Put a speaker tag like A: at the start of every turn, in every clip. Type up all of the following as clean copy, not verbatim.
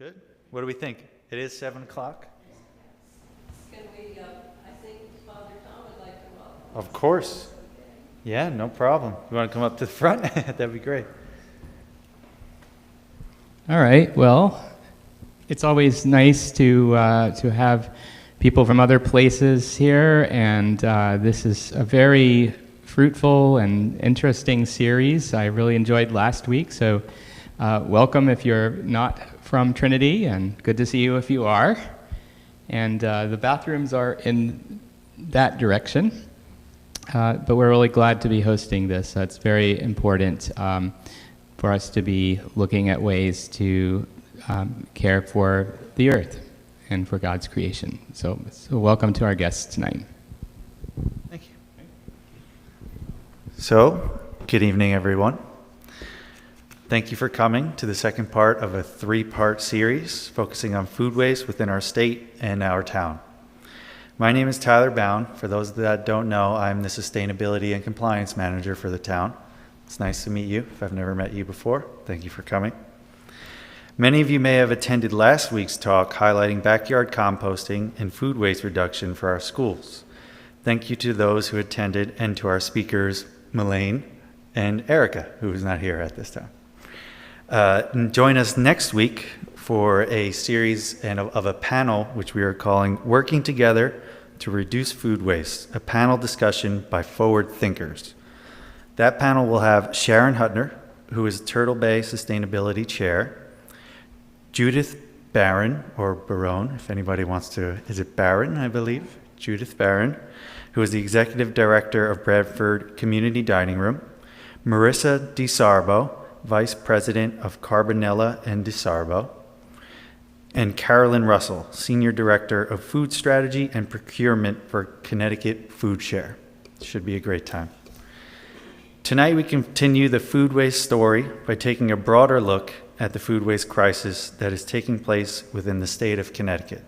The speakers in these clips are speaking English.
A: Good. What do we think? It is 7 o'clock?
B: Can we, I think Father Tom would like to welcome.
A: Of course. Yeah, no problem. You want to come up to the front? That'd be great.
C: All right. Well, it's always nice to have people from other places here, and this is a very fruitful and interesting series. I really enjoyed last week, so welcome if you're not from Trinity, and good to see you if you are. And the bathrooms are in that direction, but we're really glad to be hosting this. It's very important for us to be looking at ways to care for the earth and for God's creation. So welcome to our guests tonight.
A: Thank you. So, good evening, everyone. Thank you for coming to the second part of a 3-part series focusing on food waste within our state and our town. My name is Tyler Bound. For those that don't know, I'm the Sustainability and Compliance Manager for the town. It's nice to meet you. If I've never met you before, thank you for coming. Many of you may have attended last week's talk highlighting backyard composting and food waste reduction for our schools. Thank you to those who attended and to our speakers, Melaine and Erica, who is not here at this time. Join us next week for a series of a panel which we are calling Working Together to Reduce Food Waste, a panel discussion by forward thinkers. That panel will have Sharon Hutner, who is Turtle Bay Sustainability Chair, Judith Barron, or Barone, if anybody wants to, is it Barron, I believe? Judith Barron, who is the Executive Director of Bradford Community Dining Room, Marissa DiSarbo, Vice President of Carbonella and DiSarbo, and Carolyn Russell, Senior Director of Food Strategy and Procurement for Connecticut Food Share. Should be a great time. Tonight we continue the food waste story by taking a broader look at the food waste crisis that is taking place within the state of Connecticut.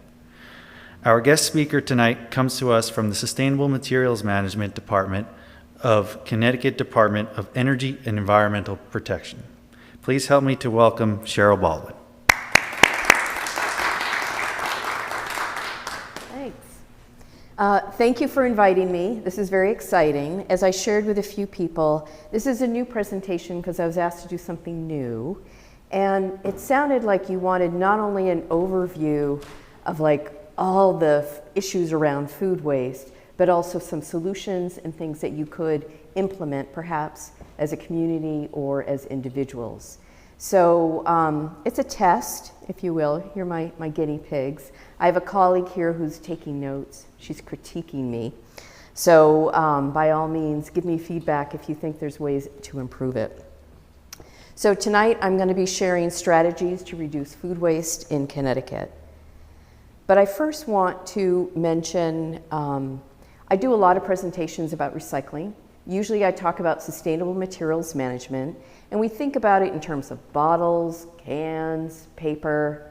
A: Our guest speaker tonight comes to us from the Sustainable Materials Management Department of Connecticut Department of Energy and Environmental Protection. Please help me to welcome Cheryl Baldwin.
B: Thanks. Thank you for inviting me. This is very exciting. As I shared with a few people, this is a new presentation because I was asked to do something new. And it sounded like you wanted not only an overview of all the issues around food waste, but also some solutions and things that you could implement perhaps as a community or as individuals. So it's a test, if you will. You're my guinea pigs. I have a colleague here who's taking notes. She's critiquing me. So by all means, give me feedback if you think there's ways to improve it. So tonight I'm going to be sharing strategies to reduce food waste in Connecticut. But I first want to mention I do a lot of presentations about recycling. Usually I talk about sustainable materials management, and we think about it in terms of bottles, cans, paper,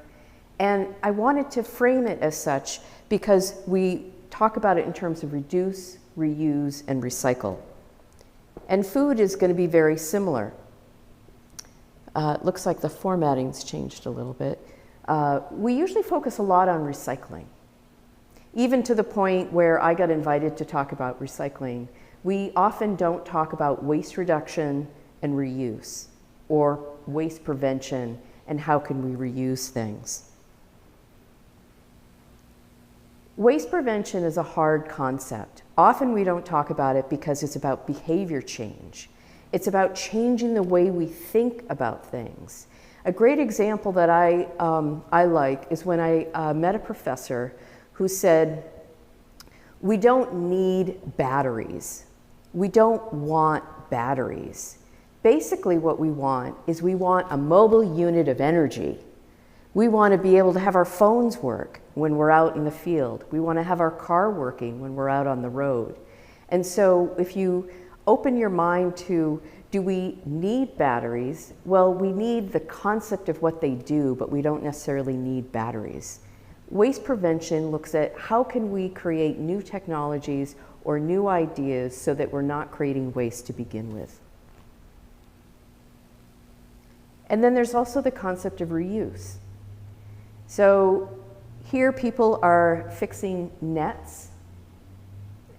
B: and I wanted to frame it as such because we talk about it in terms of reduce, reuse, and recycle. And food is going to be very similar. It looks like the formatting's changed a little bit. We usually focus a lot on recycling. Even to the point where I got invited to talk about recycling, we often don't talk about waste reduction and reuse, or waste prevention and how can we reuse things. Waste prevention is a hard concept. Often we don't talk about it because it's about behavior change. It's about changing the way we think about things. A great example that I like is when I met a professor who said, we don't need batteries. We don't want batteries. Basically what we want is we want a mobile unit of energy. We want to be able to have our phones work when we're out in the field. We want to have our car working when we're out on the road. And so if you open your mind to, do we need batteries? Well, we need the concept of what they do, but we don't necessarily need batteries. Waste prevention looks at how can we create new technologies or new ideas so that we're not creating waste to begin with. And then there's also the concept of reuse. So here people are fixing nets.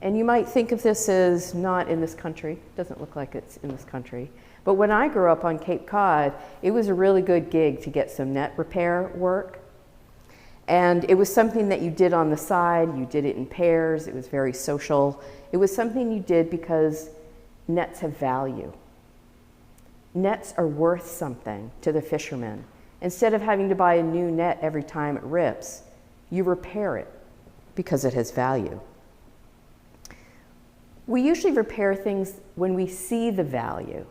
B: And you might think of this as not in this country. It doesn't look like it's in this country. But when I grew up on Cape Cod, it was a really good gig to get some net repair work. And it was something that you did on the side. You did it in pairs. It was very social. It was something you did because nets have value. Nets are worth something to the fishermen. Instead of having to buy a new net every time it rips, you repair it because it has value. We usually repair things when we see the value.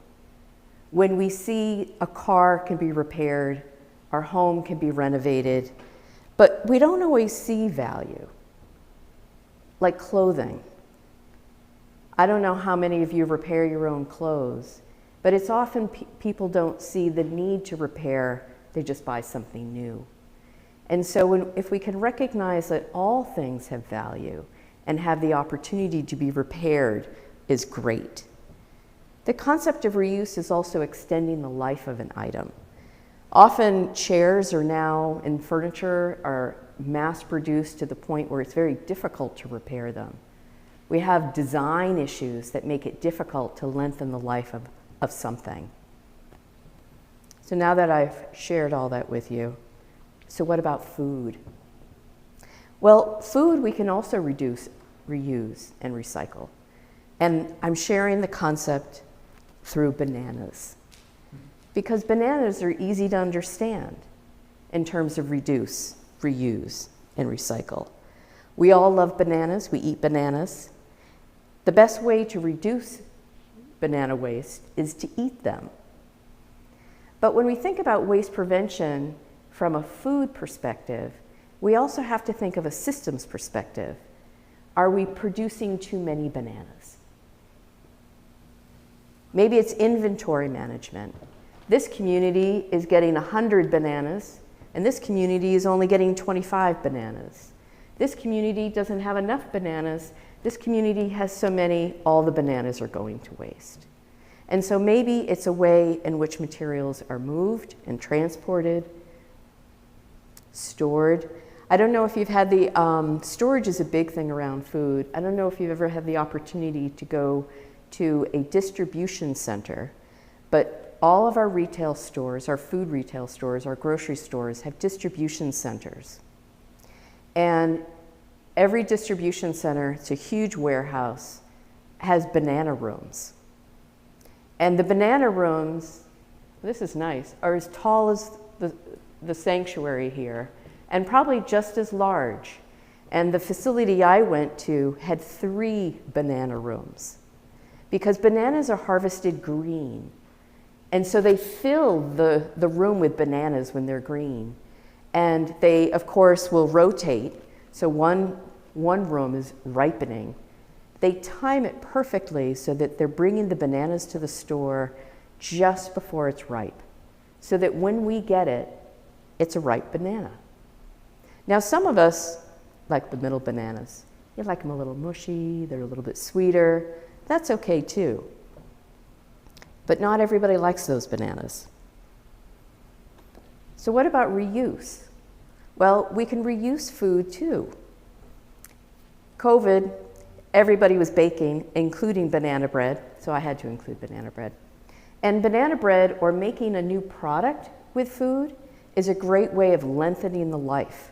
B: When we see a car can be repaired, our home can be renovated, but we don't always see value, like clothing. I don't know how many of you repair your own clothes, but it's often people don't see the need to repair, they just buy something new. And so if we can recognize that all things have value and have the opportunity to be repaired is great. The concept of reuse is also extending the life of an item. Often chairs are now, and furniture are mass produced to the point where it's very difficult to repair them. We have design issues that make it difficult to lengthen the life of something. So now that I've shared all that with you, so what about food? Well, food we can also reduce, reuse, and recycle. And I'm sharing the concept through bananas. Because bananas are easy to understand in terms of reduce, reuse, and recycle. We all love bananas, we eat bananas. The best way to reduce banana waste is to eat them. But when we think about waste prevention from a food perspective, we also have to think of a systems perspective. Are we producing too many bananas? Maybe it's inventory management. This community is getting 100 bananas, and this community is only getting 25 bananas. This community doesn't have enough bananas. This community has so many, all the bananas are going to waste. And so maybe it's a way in which materials are moved and transported, stored. I don't know if you've had storage is a big thing around food. I don't know if you've ever had the opportunity to go to a distribution center, but all of our retail stores, our food retail stores, our grocery stores have distribution centers. And every distribution center, it's a huge warehouse, has banana rooms. And the banana rooms, this is nice, are as tall as the sanctuary here, and probably just as large. And the facility I went to had 3 banana rooms, because bananas are harvested green. And so they fill the room with bananas when they're green. And they, of course, will rotate. So one room is ripening. They time it perfectly so that they're bringing the bananas to the store just before it's ripe, so that when we get it, it's a ripe banana. Now, some of us like the middle bananas. You like them a little mushy, they're a little bit sweeter. That's okay too. But not everybody likes those bananas. So what about reuse? Well, we can reuse food too. COVID, everybody was baking, including banana bread, so I had to include banana bread. And banana bread, or making a new product with food, is a great way of lengthening the life.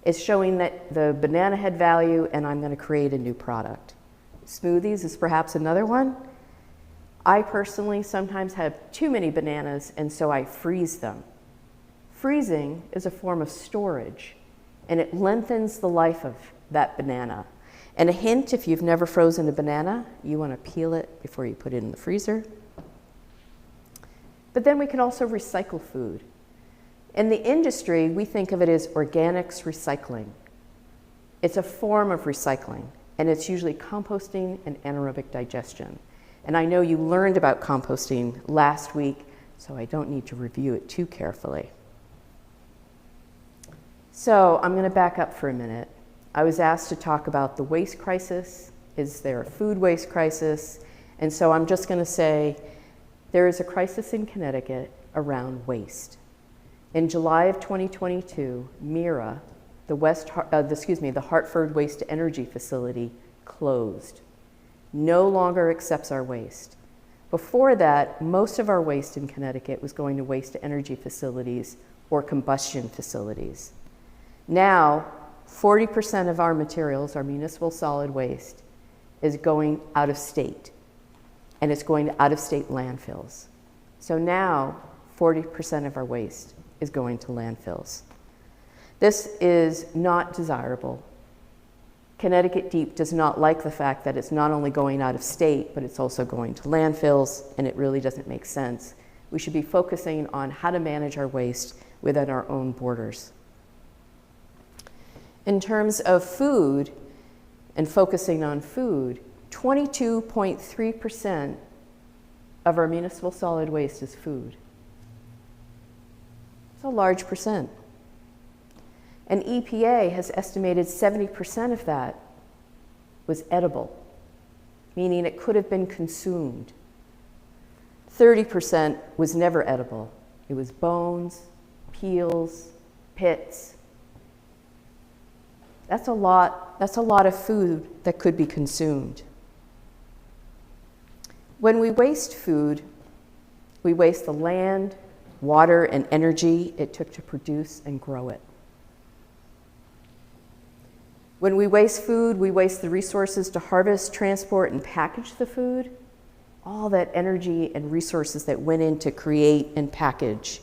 B: It's showing that the banana had value and I'm going to create a new product. Smoothies is perhaps another one. I personally sometimes have too many bananas, and so I freeze them. Freezing is a form of storage, and it lengthens the life of that banana. And a hint, if you've never frozen a banana, you want to peel it before you put it in the freezer. But then we can also recycle food. In the industry, we think of it as organics recycling. It's a form of recycling, and it's usually composting and anaerobic digestion. And I know you learned about composting last week, so I don't need to review it too carefully. So I'm going to back up for a minute. I was asked to talk about the waste crisis. Is there a food waste crisis? And so I'm just going to say there is a crisis in Connecticut around waste. In July of 2022, MIRA, the Hartford Waste to Energy Facility, closed. No longer accepts our waste. Before that, most of our waste in Connecticut was going to waste to energy facilities or combustion facilities. Now, 40% of our materials, our municipal solid waste, is going out of state, and it's going to out-of-state landfills. So now, 40% of our waste is going to landfills. This is not desirable. Connecticut Deep does not like the fact that it's not only going out of state, but it's also going to landfills, and it really doesn't make sense. We should be focusing on how to manage our waste within our own borders. In terms of food, and focusing on food, 22.3% of our municipal solid waste is food. It's a large percent. And EPA has estimated 70% of that was edible, meaning it could have been consumed. 30% was never edible. It was bones, peels, pits. That's a lot of food that could be consumed. When we waste food, we waste the land, water, and energy it took to produce and grow it. When we waste food, we waste the resources to harvest, transport, and package the food, all that energy and resources that went in to create and package.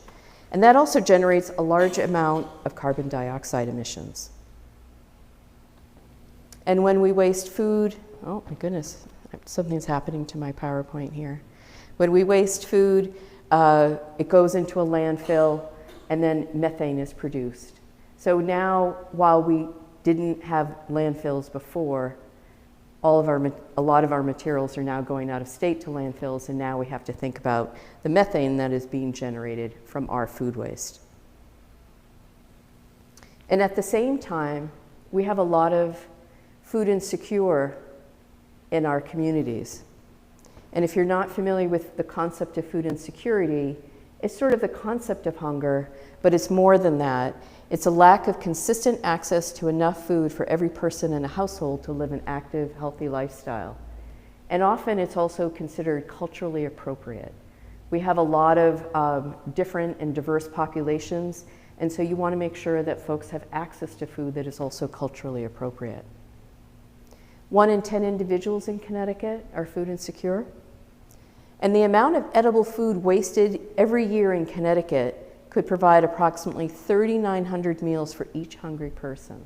B: And that also generates a large amount of carbon dioxide emissions. And when we waste food, oh my goodness, something's happening to my PowerPoint here. When we waste food, it goes into a landfill, and then methane is produced. So now, while we didn't have landfills before, a lot of our materials are now going out of state to landfills, and now we have to think about the methane that is being generated from our food waste. And at the same time, we have a lot of food insecure in our communities. And if you're not familiar with the concept of food insecurity, it's sort of the concept of hunger, but it's more than that. It's a lack of consistent access to enough food for every person in a household to live an active, healthy lifestyle. And often it's also considered culturally appropriate. We have a lot of different and diverse populations, and so you want to make sure that folks have access to food that is also culturally appropriate. 1 in 10 individuals in Connecticut are food insecure. And the amount of edible food wasted every year in Connecticut could provide approximately 3,900 meals for each hungry person.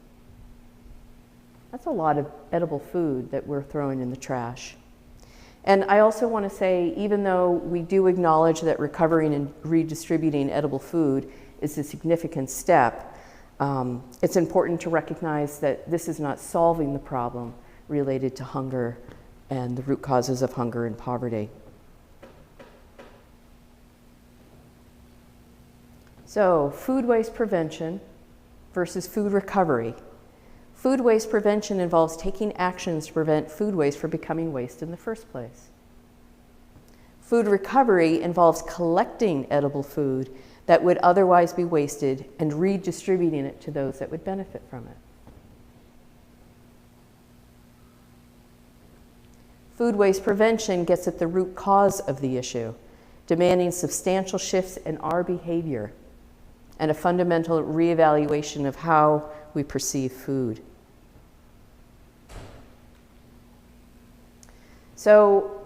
B: That's a lot of edible food that we're throwing in the trash. And I also want to say, even though we do acknowledge that recovering and redistributing edible food is a significant step, it's important to recognize that this is not solving the problem related to hunger and the root causes of hunger and poverty. So, food waste prevention versus food recovery. Food waste prevention involves taking actions to prevent food waste from becoming waste in the first place. Food recovery involves collecting edible food that would otherwise be wasted and redistributing it to those that would benefit from it. Food waste prevention gets at the root cause of the issue, demanding substantial shifts in our behavior and a fundamental reevaluation of how we perceive food. So,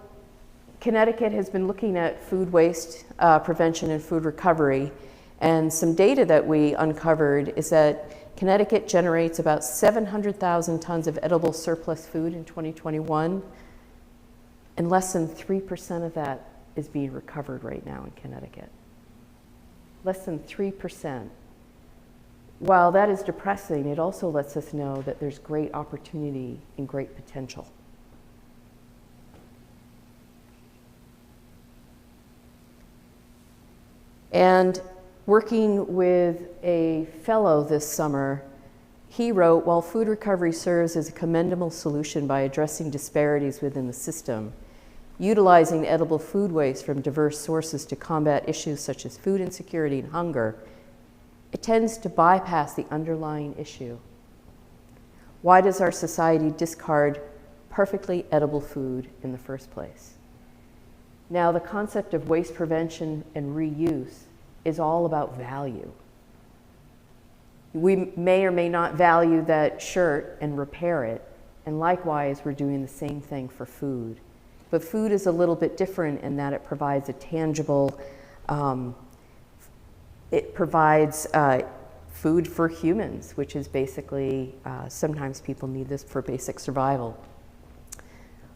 B: Connecticut has been looking at food waste prevention and food recovery, and some data that we uncovered is that Connecticut generates about 700,000 tons of edible surplus food in 2021, and less than 3% of that is being recovered right now in Connecticut. Less than 3%. While that is depressing, it also lets us know that there's great opportunity and great potential. And working with a fellow this summer, he wrote, while food recovery serves as a commendable solution by addressing disparities within the system, utilizing edible food waste from diverse sources to combat issues such as food insecurity and hunger it tends to bypass the underlying issue. Why does our society discard perfectly edible food in the first place? Now, the concept of waste prevention and reuse is all about value. We may or may not value that shirt and repair it, and likewise, we're doing the same thing for food. But food is a little bit different in that it provides a tangible, food for humans, which is basically, sometimes people need this for basic survival.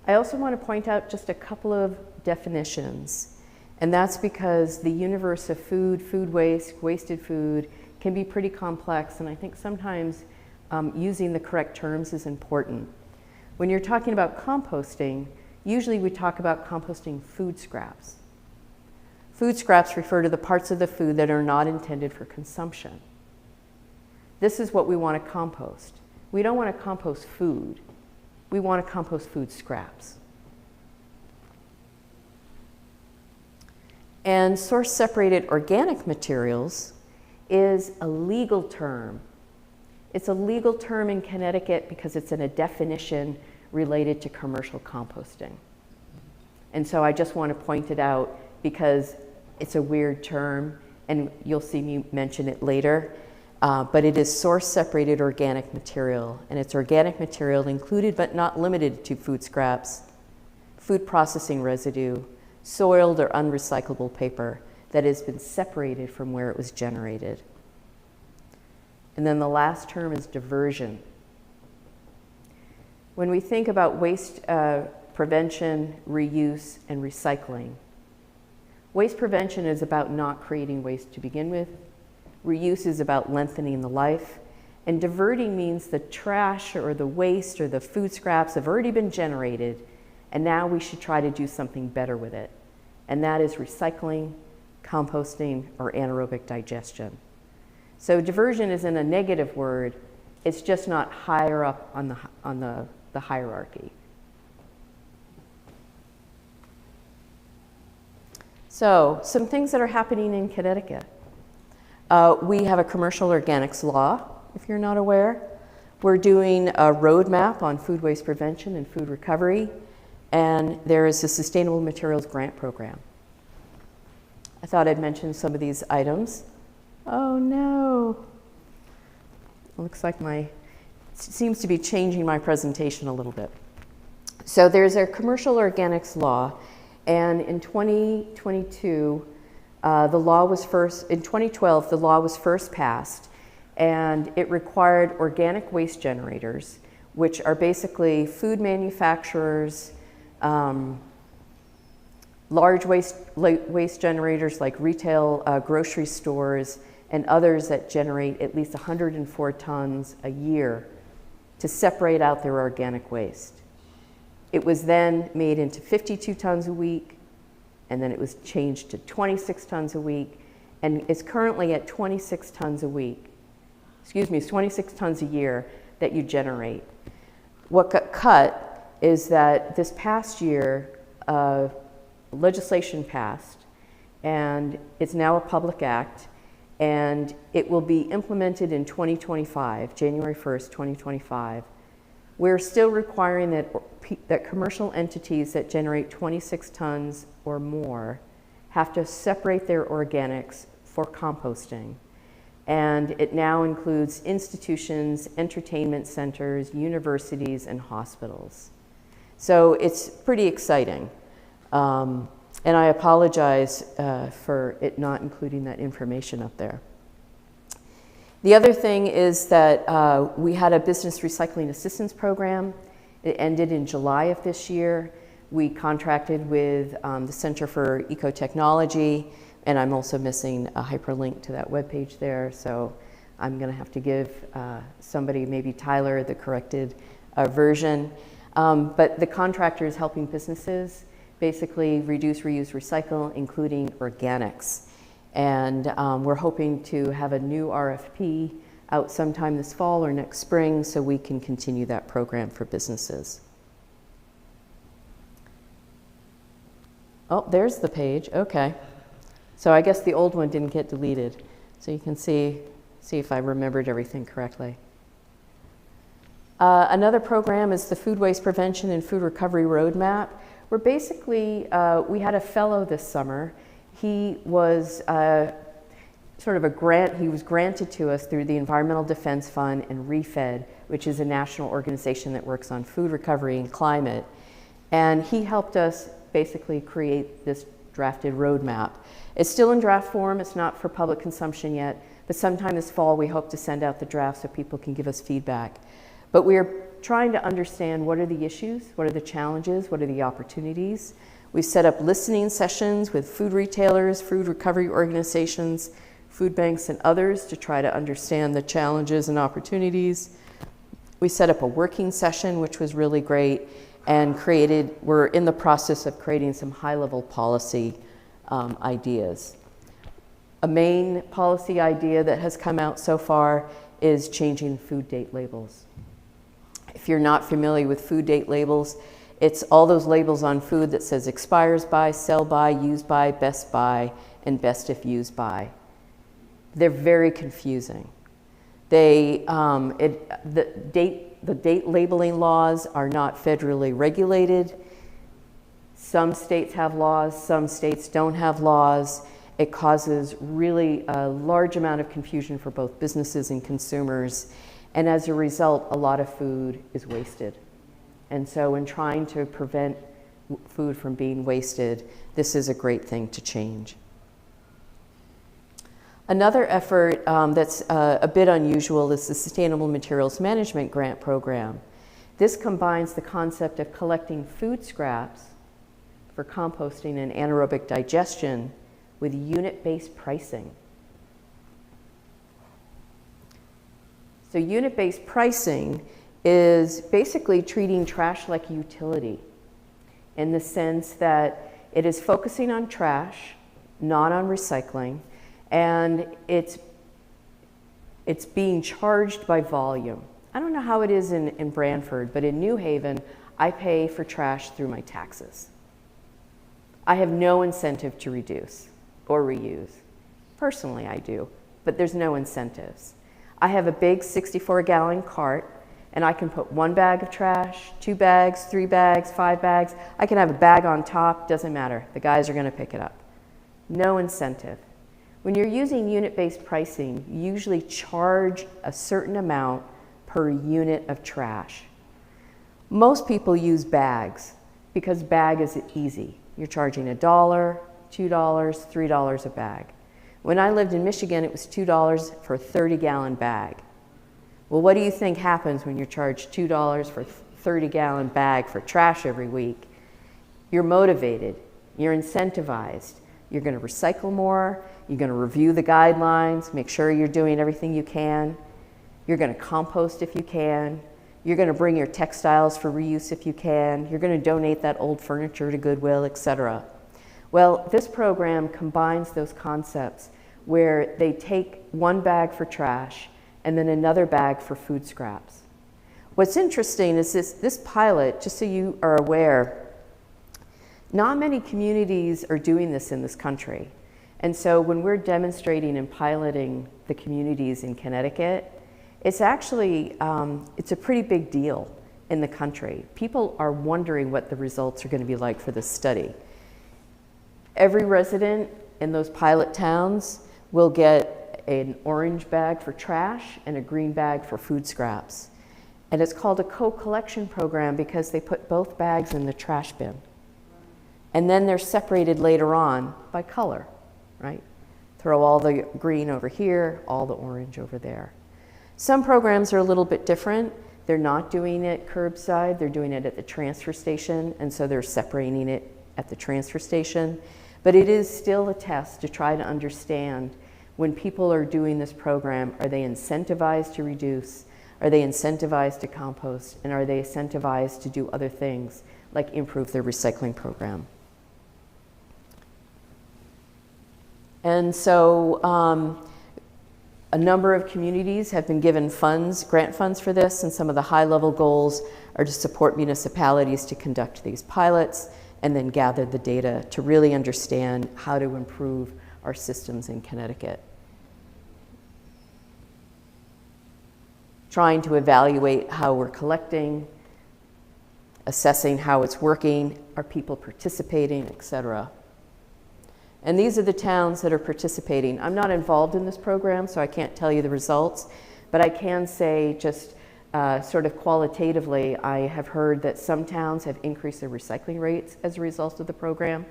B: I also want to point out just a couple of definitions, and that's because the universe of food, food waste, wasted food can be pretty complex, and I think sometimes using the correct terms is important. When you're talking about composting, usually we talk about composting food scraps. Food scraps refer to the parts of the food that are not intended for consumption. This is what we want to compost. We don't want to compost food. We want to compost food scraps. And source-separated organic materials is a legal term. It's a legal term in Connecticut because it's in a definition related to commercial composting. And so I just want to point it out because it's a weird term, and you'll see me mention it later. But it is source-separated organic material, and it's organic material included but not limited to food scraps, food processing residue, soiled or unrecyclable paper that has been separated from where it was generated. And then the last term is diversion. When we think about waste prevention, reuse, and recycling, waste prevention is about not creating waste to begin with. Reuse is about lengthening the life. And diverting means the trash or the waste or the food scraps have already been generated, and now we should try to do something better with it. And that is recycling, composting, or anaerobic digestion. So diversion isn't a negative word, it's just not higher up on the hierarchy. So, some things that are happening in Connecticut. We have a commercial organics law, if you're not aware. We're doing a roadmap on food waste prevention and food recovery, and there is a sustainable materials grant program. I thought I'd mention some of these items. Oh no. It looks like it seems to be changing my presentation a little bit. So there's a commercial organics law, and in 2022, in 2012, the law was first passed, and it required organic waste generators, which are basically food manufacturers, large waste generators like retail grocery stores, and others that generate at least 104 tons a year to separate out their organic waste. It was then made into 52 tons a week, and then it was changed to 26 tons a week, and it's currently at 26 tons a week. It's 26 tons a year that you generate. What got cut is that this past year, legislation passed, and it's now a public act, and it will be implemented in 2025, January 1st, 2025. We're still requiring that commercial entities that generate 26 tons or more have to separate their organics for composting. And it now includes institutions, entertainment centers, universities, and hospitals. So it's pretty exciting. And I apologize for it not including that information up there. The other thing is that we had a business recycling assistance program. It ended in July of this year. We contracted with the Center for Ecotechnology, and I'm also missing a hyperlink to that webpage there, so I'm going to have to give somebody, maybe Tyler, the corrected version. But the contractor is helping businesses basically reduce, reuse, recycle, including organics. And we're hoping to have a new RFP out sometime this fall or next spring so we can continue that program for businesses. Oh, there's the page, okay. So I guess the old one didn't get deleted. So you can see see if I remembered everything correctly. Another program is the Food Waste Prevention and Food Recovery Roadmap, where basically we had a fellow this summer. He was sort of a grant, he was granted to us through the Environmental Defense Fund and REFED, which is a national organization that works on food recovery and climate. And he helped us basically create this drafted roadmap. It's still in draft form, it's not for public consumption yet, but sometime this fall we hope to send out the draft so people can give us feedback. But we are trying to understand what are the issues, what are the challenges, what are the opportunities. We've set up listening sessions with food retailers, food recovery organizations, food banks, and others to try to understand the challenges and opportunities. We set up a working session, which was really great, and we're in the process of creating some high-level policy ideas. A main policy idea that has come out so far is changing food date labels. If you're not familiar with food date labels, it's all those labels on food that says expires by, sell by, use by, and best if used by. They're very confusing. The date labeling laws are not federally regulated. Some states have laws, some states don't have laws. It causes really a large amount of confusion for both businesses and consumers. And as a result, a lot of food is wasted. And so in trying to prevent food from being wasted, this is a great thing to change. Another effort that's a bit unusual is the Sustainable Materials Management Grant Program. This combines the concept of collecting food scraps for composting and anaerobic digestion with unit-based pricing. So unit-based pricing is basically treating trash like a utility in the sense that it is focusing on trash, not on recycling, and it's being charged by volume. I don't know how it is in Branford, but in New Haven, I pay for trash through my taxes. I have no incentive to reduce or reuse. Personally, I do, but there's no incentives. I have a big 64-gallon cart, and I can put 1 bag of trash, 2 bags, 3 bags, 5 bags. I can have a bag on top, doesn't matter. The guys are gonna pick it up. No incentive. When you're using unit-based pricing, you usually charge a certain amount per unit of trash. Most people use bags because bag is easy. You're charging $1, $2, $3 a bag. When I lived in Michigan, it was $2 for a 30-gallon bag. Well, what do you think happens when you're charged $2 for a 30-gallon bag for trash every week? You're motivated, you're incentivized, you're gonna recycle more, you're gonna review the guidelines, make sure you're doing everything you can, you're gonna compost if you can, you're gonna bring your textiles for reuse if you can, you're gonna donate that old furniture to Goodwill, etc. Well, this program combines those concepts where they take 1 bag for trash and then another bag for food scraps. What's interesting is this pilot, just so you are aware, not many communities are doing this in this country. And so when we're demonstrating and piloting the communities in Connecticut, it's actually, it's a pretty big deal in the country. People are wondering what the results are going to be like for this study. Every resident in those pilot towns will get an orange bag for trash and a green bag for food scraps. And it's called a co-collection program because they put both bags in the trash bin. And then they're separated later on by color, right? Throw all the green over here, all the orange over there. Some programs are a little bit different. They're not doing it curbside, they're doing it at the transfer station, and so they're separating it at the transfer station. But it is still a test to try to understand when people are doing this program, are they incentivized to reduce? Are they incentivized to compost? And are they incentivized to do other things like improve their recycling program? And so a number of communities have been given funds, grant funds for this, and some of the high-level goals are to support municipalities to conduct these pilots and then gather the data to really understand how to improve our systems in Connecticut. trying to evaluate how we're collecting, assessing how it's working, are people participating, etc. And these are the towns that are participating. I'm not involved in this program, so I can't tell you the results, but I can say just sort of qualitatively, I have heard that some towns have increased their recycling rates as a result of the program.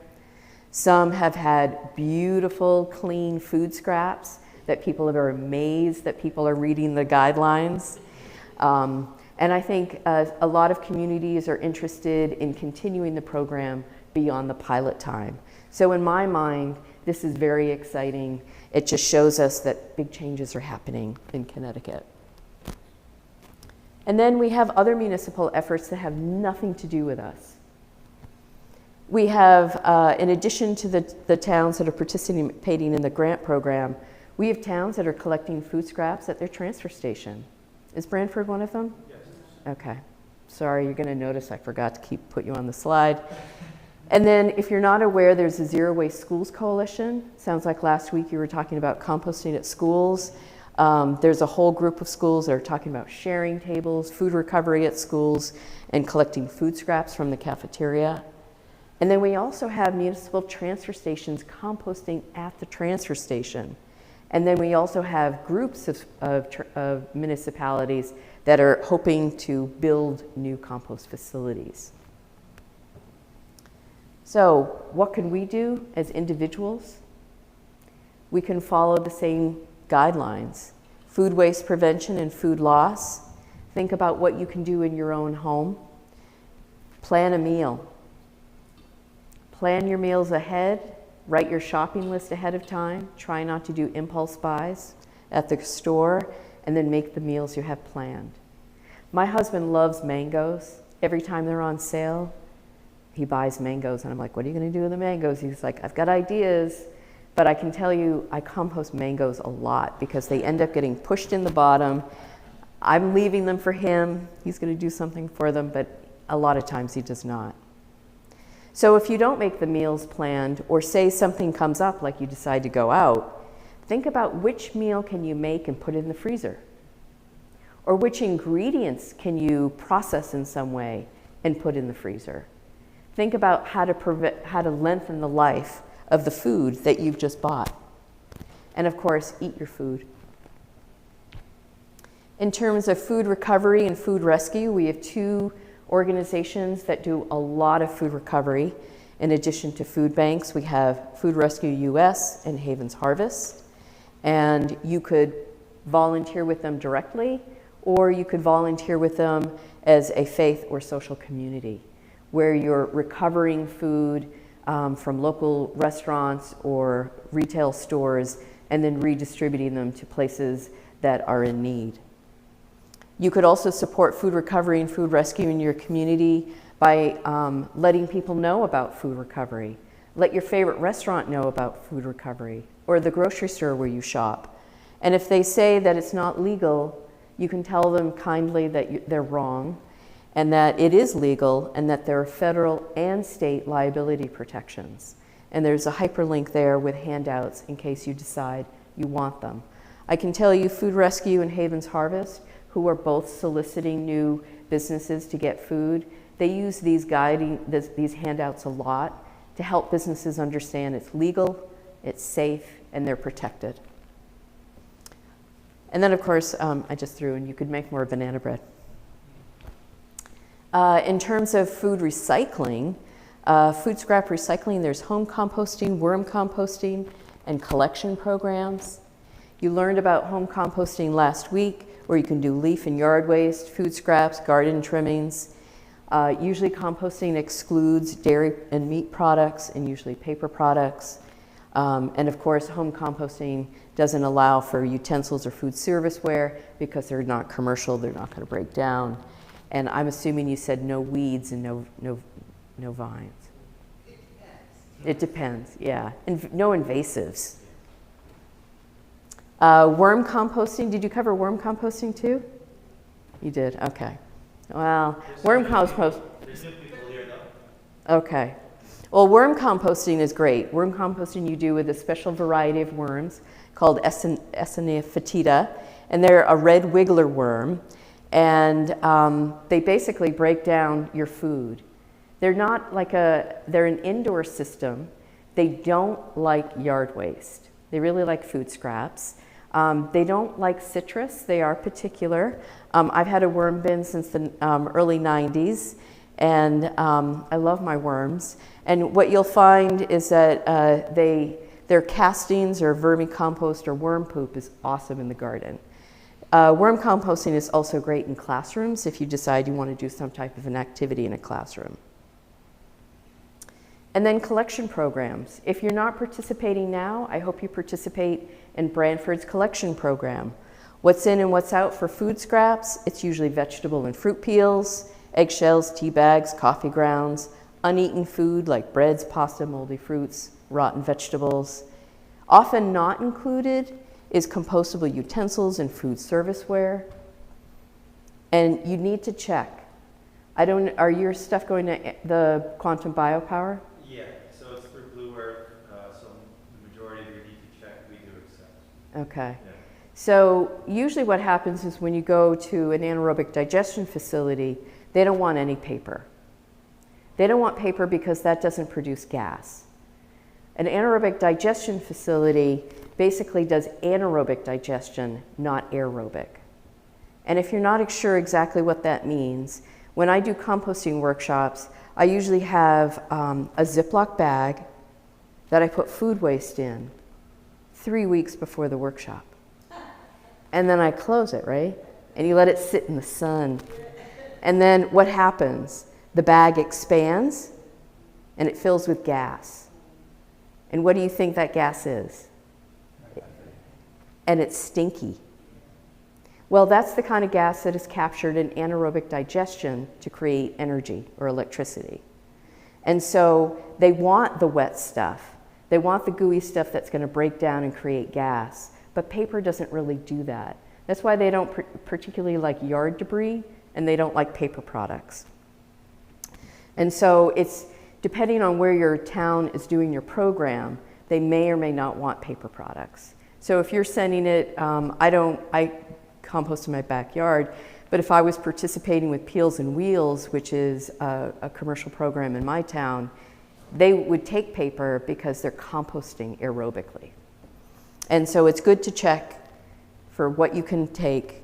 B: Some have had beautiful, clean food scraps that people are amazed that people are reading the guidelines. And I think a lot of communities are interested in continuing the program beyond the pilot time. So in my mind, this is very exciting. It just shows us that big changes are happening in Connecticut. And then we have other municipal efforts that have nothing to do with us. We have, in addition to the towns that are participating in the grant program, we have towns that are collecting food scraps at their transfer station. Is Branford one of them? Yes. Okay. Sorry, you're going to notice I forgot to put you on the slide. And then if you're not aware, there's a Zero Waste Schools Coalition. Sounds like last week you were talking about composting at schools. There's a whole group of schools that are talking about sharing tables, food recovery at schools, and collecting food scraps from the cafeteria. And then we also have municipal transfer stations composting at the transfer station. And then we also have groups of municipalities that are hoping to build new compost facilities. So what can we do as individuals? We can follow the same guidelines. Food waste prevention and food loss. Think about what you can do in your own home. Plan a meal. Plan your meals ahead. Write your shopping list ahead of time. Try not to do impulse buys at the store, and then make the meals you have planned. My husband loves mangoes. Every time they're on sale, he buys mangoes, and I'm like, what are you going to do with the mangoes? He's like, I've got ideas, but I can tell you I compost mangoes a lot because they end up getting pushed in the bottom. I'm leaving them for him. He's going to do something for them, but a lot of times he does not. So if you don't make the meals planned, or say something comes up like you decide to go out, think about which meal can you make and put in the freezer? Or which ingredients can you process in some way and put in the freezer? Think about how to lengthen the life of the food that you've just bought. And of course, eat your food. In terms of food recovery and food rescue, we have two organizations that do a lot of food recovery. In addition to food banks, we have Food Rescue US and Havens Harvest. And you could volunteer with them directly, or you could volunteer with them as a faith or social community, where you're recovering food from local restaurants or retail stores and then redistributing them to places that are in need. You could also support food recovery and food rescue in your community by letting people know about food recovery. Let your favorite restaurant know about food recovery, or the grocery store where you shop. And if they say that it's not legal, you can tell them kindly that they're wrong, and that it is legal, and that there are federal and state liability protections. And there's a hyperlink there with handouts in case you decide you want them. I can tell you Food Rescue and Havens Harvest, who are both soliciting new businesses to get food, they use these handouts a lot to help businesses understand it's legal, it's safe, and they're protected. And then of course, I just threw in, you could make more banana bread. In terms of food recycling, food scrap recycling, there's home composting, worm composting, and collection programs. You learned about home composting last week, where you can do leaf and yard waste, food scraps, garden trimmings. Usually composting excludes dairy and meat products, and usually paper products. And of course, home composting doesn't allow for utensils or food serviceware because they're not commercial, they're not going to break down. And I'm assuming you said no weeds and no vines. It depends, yeah. And no invasives. Worm composting, did you cover worm composting too? You did, okay. Well, worm compost. Okay. Well, worm composting is great. Worm composting you do with a special variety of worms called Eisenia fetida, and they're a red wiggler worm, and they basically break down your food. They're not like they're an indoor system. They don't like yard waste. They really like food scraps. They don't like citrus. They are particular. I've had a worm bin since the early 90s, and I love my worms. And what you'll find is that their castings or vermicompost or worm poop is awesome in the garden. Worm composting is also great in classrooms if you decide you want to do some type of an activity in a classroom. And then collection programs. If you're not participating now, I hope you participate in Brantford's collection program. What's in and what's out for food scraps? It's usually vegetable and fruit peels, eggshells, tea bags, coffee grounds, uneaten food like breads, pasta, moldy fruits, rotten vegetables. Often not included is compostable utensils and food serviceware. And you need to check. Are your stuff going to the Quantum Biopower?
A: Yeah, so it's through Blue Earth, so the majority of your need to check, we do accept.
B: Okay.
A: Yeah.
B: So usually what happens is when you go to an anaerobic digestion facility, they don't want any paper. They don't want paper because that doesn't produce gas. An anaerobic digestion facility basically does anaerobic digestion, not aerobic. And if you're not sure exactly what that means, when I do composting workshops, I usually have a Ziploc bag that I put food waste in 3 weeks before the workshop. And then I close it, right? And you let it sit in the sun. And then what happens? The bag expands and it fills with gas. And what do you think that gas is? And it's stinky. Well, that's the kind of gas that is captured in anaerobic digestion to create energy or electricity. And so they want the wet stuff. They want the gooey stuff that's going to break down and create gas. But paper doesn't really do that. That's why they don't particularly like yard debris, and they don't like paper products. And so it's depending on where your town is doing your program, they may or may not want paper products. So if you're sending it, I compost in my backyard, but if I was participating with Peels and Wheels, which is a commercial program in my town, they would take paper because they're composting aerobically. And so it's good to check for what you can take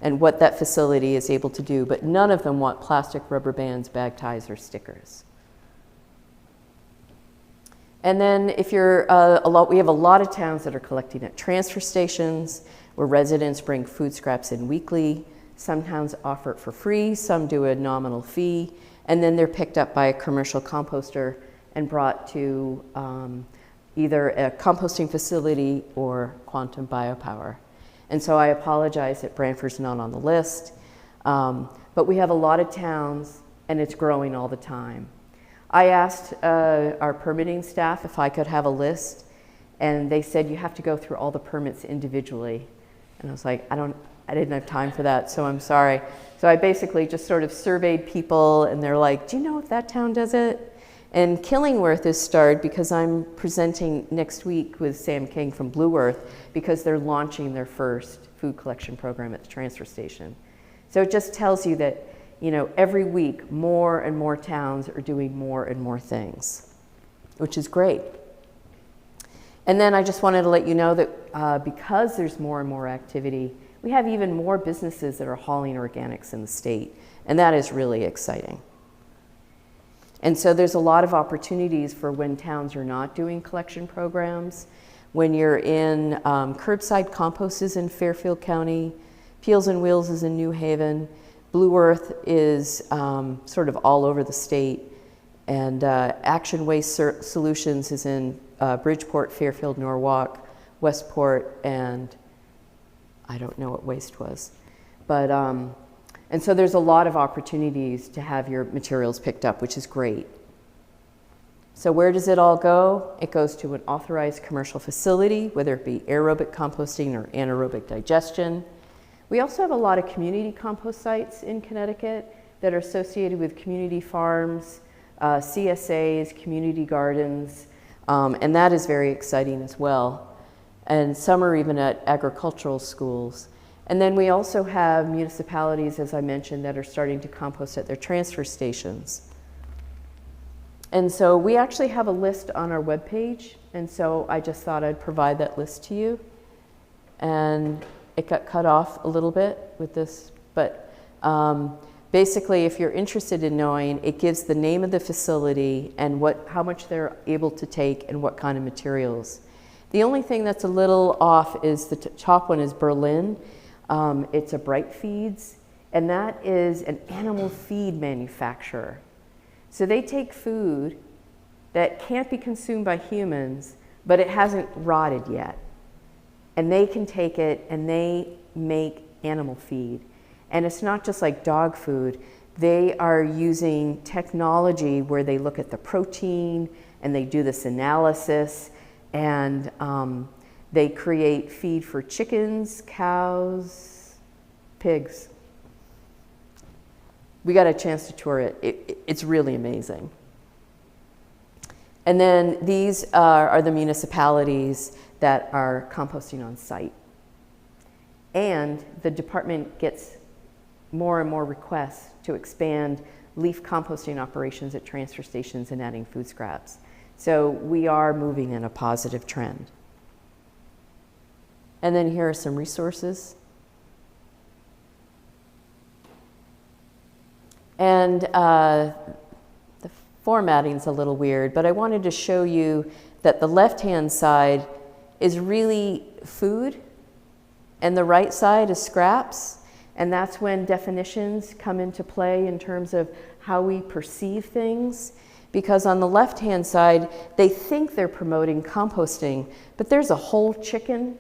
B: and what that facility is able to do, but none of them want plastic, rubber bands, bag ties, or stickers. And then if you're we have a lot of towns that are collecting at transfer stations where residents bring food scraps in weekly. Some towns offer it for free, some do a nominal fee, and then they're picked up by a commercial composter and brought to either a composting facility or Quantum Biopower. And so I apologize that Brantford's not on the list, but we have a lot of towns and it's growing all the time. I asked our permitting staff if I could have a list, and they said you have to go through all the permits individually. And I was like, I didn't have time for that, so I'm sorry. So I basically just sort of surveyed people, and they're like, do you know if that town does it? And Killingworth is starred because I'm presenting next week with Sam King from Blue Earth because they're launching their first food collection program at the transfer station. So it just tells you that, you know, every week more and more towns are doing more and more things, which is great. And then I just wanted to let you know that because there's more and more activity, we have even more businesses that are hauling organics in the state, and that is really exciting. And so there's a lot of opportunities for when towns are not doing collection programs. When you're in curbside compost is in Fairfield County, Peels and Wheels is in New Haven, Blue Earth is sort of all over the state, and Action Waste Solutions is in Bridgeport, Fairfield, Norwalk, Westport, and I don't know what waste was. But, and so there's a lot of opportunities to have your materials picked up, which is great. So where does it all go? It goes to an authorized commercial facility, whether it be aerobic composting or anaerobic digestion. We also have a lot of community compost sites in Connecticut that are associated with community farms, CSAs, community gardens, and that is very exciting as well. And some are even at agricultural schools. And then we also have municipalities, as I mentioned, that are starting to compost at their transfer stations. And so we actually have a list on our webpage, and so I just thought I'd provide that list to you. And it got cut off a little bit with this, but basically, if you're interested in knowing, it gives the name of the facility and how much they're able to take and what kind of materials. The only thing that's a little off is the top one is Berlin. It's a Bright Feeds, and that is an animal feed manufacturer. So they take food that can't be consumed by humans, but it hasn't rotted yet. And they can take it and they make animal feed. And it's not just like dog food. They are using technology where they look at the protein and they do this analysis, and they create feed for chickens, cows, pigs. We got a chance to tour it. It's really amazing. And then these are the municipalities that are composting on site. And the department gets more and more requests to expand leaf composting operations at transfer stations and adding food scraps. So we are moving in a positive trend. And then here are some resources. And the formatting's a little weird, but I wanted to show you that the left-hand side is really food, and the right side is scraps. And that's when definitions come into play in terms of how we perceive things. Because on the left-hand side, they think they're promoting composting, but there's a whole chicken.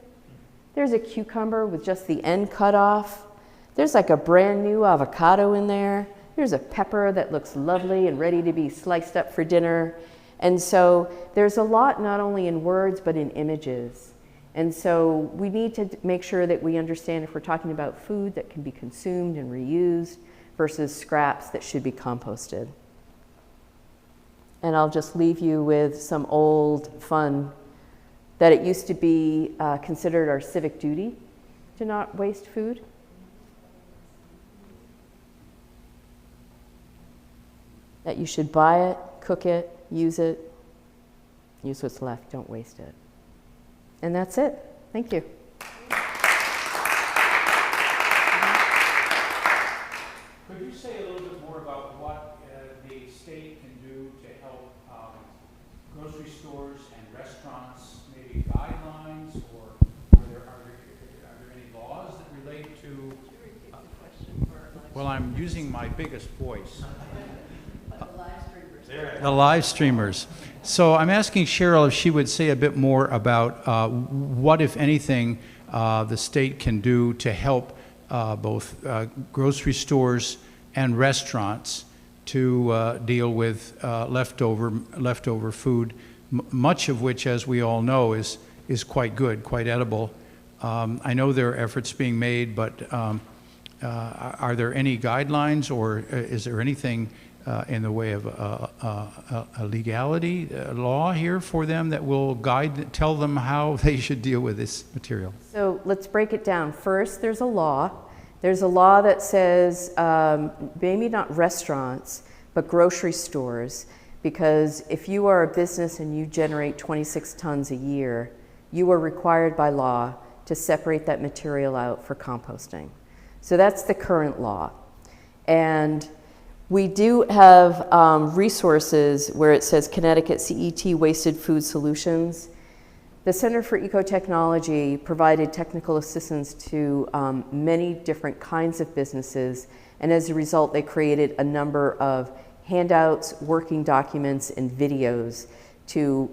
B: There's a cucumber with just the end cut off. There's like a brand new avocado in there. There's a pepper that looks lovely and ready to be sliced up for dinner. And so there's a lot not only in words, but in images. And so we need to make sure that we understand if we're talking about food that can be consumed and reused versus scraps that should be composted. And I'll just leave you with some old fun that it used to be considered our civic duty to not waste food. That you should buy it, cook it, use what's left, don't waste it. And that's it. Thank you.
D: Could you say a little bit more about what the state can do to help grocery stores and restaurants, maybe guidelines, or are there any laws that relate to? Well, I'm using my biggest voice. The live streamers. So I'm asking Cheryl if she would say a bit more about what, if anything, the state can do to help both grocery stores and restaurants to deal with leftover food, much of which, as we all know, is quite good, quite edible. I know there are efforts being made, but are there any guidelines, or is there anything in the way of a legality law here for them that will tell them how they should deal with this material?
B: So let's break it down. First, there's a law. There's a law that says maybe not restaurants, but grocery stores, because if you are a business and you generate 26 tons a year, you are required by law to separate that material out for composting. So that's the current law. And we do have resources where it says Connecticut CET Wasted Food Solutions. The Center for Ecotechnology provided technical assistance to many different kinds of businesses, and as a result, they created a number of handouts, working documents, and videos to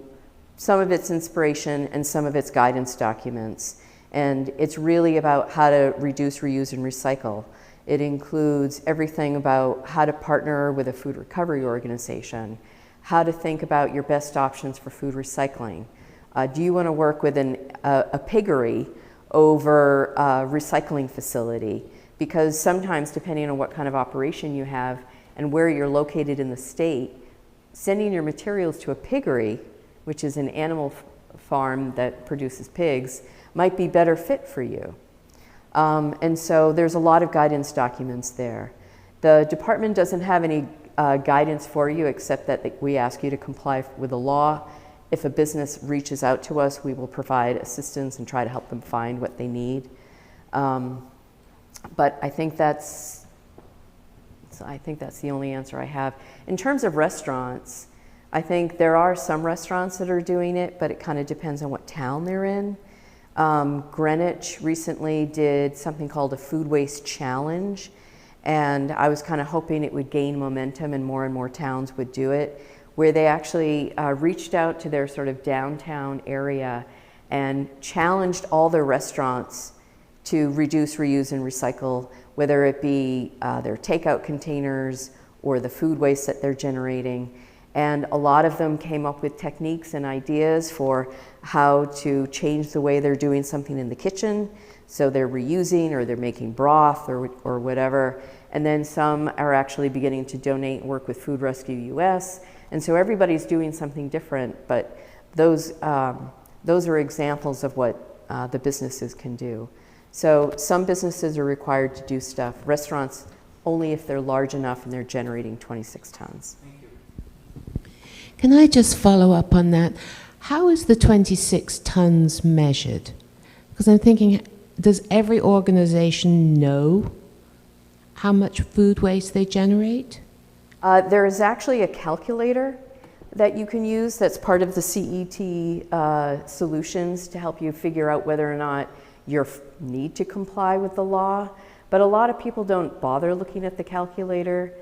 B: some of its inspiration and some of its guidance documents. And it's really about how to reduce, reuse, and recycle. It includes everything about how to partner with a food recovery organization, how to think about your best options for food recycling. Do you want to work with a piggery over a recycling facility? Because sometimes, depending on what kind of operation you have and where you're located in the state, sending your materials to a piggery, which is an animal farm that produces pigs, might be better fit for you. And so there's a lot of guidance documents there. The department doesn't have any guidance for you except that we ask you to comply with the law. If a business reaches out to us, we will provide assistance and try to help them find what they need. But I think that's the only answer I have. In terms of restaurants, I think there are some restaurants that are doing it, but it kind of depends on what town they're in. Greenwich recently did something called a food waste challenge, and I was kind of hoping it would gain momentum and more towns would do it, where they actually reached out to their sort of downtown area and challenged all their restaurants to reduce, reuse, and recycle, whether it be their takeout containers or the food waste that they're generating. And a lot of them came up with techniques and ideas for how to change the way they're doing something in the kitchen. So they're reusing, or they're making broth or whatever. And then some are actually beginning to donate and work with Food Rescue US. And so everybody's doing something different, but those are examples of what the businesses can do. So some businesses are required to do stuff. Restaurants, only if they're large enough and they're generating 26 tons.
E: Can I just follow up on that? How is the 26 tons measured? Because I'm thinking, does every organization know how much food waste they generate?
B: There is actually a calculator that you can use that's part of the CET solutions to help you figure out whether or not you need to comply with the law. But a lot of people don't bother looking at the calculator.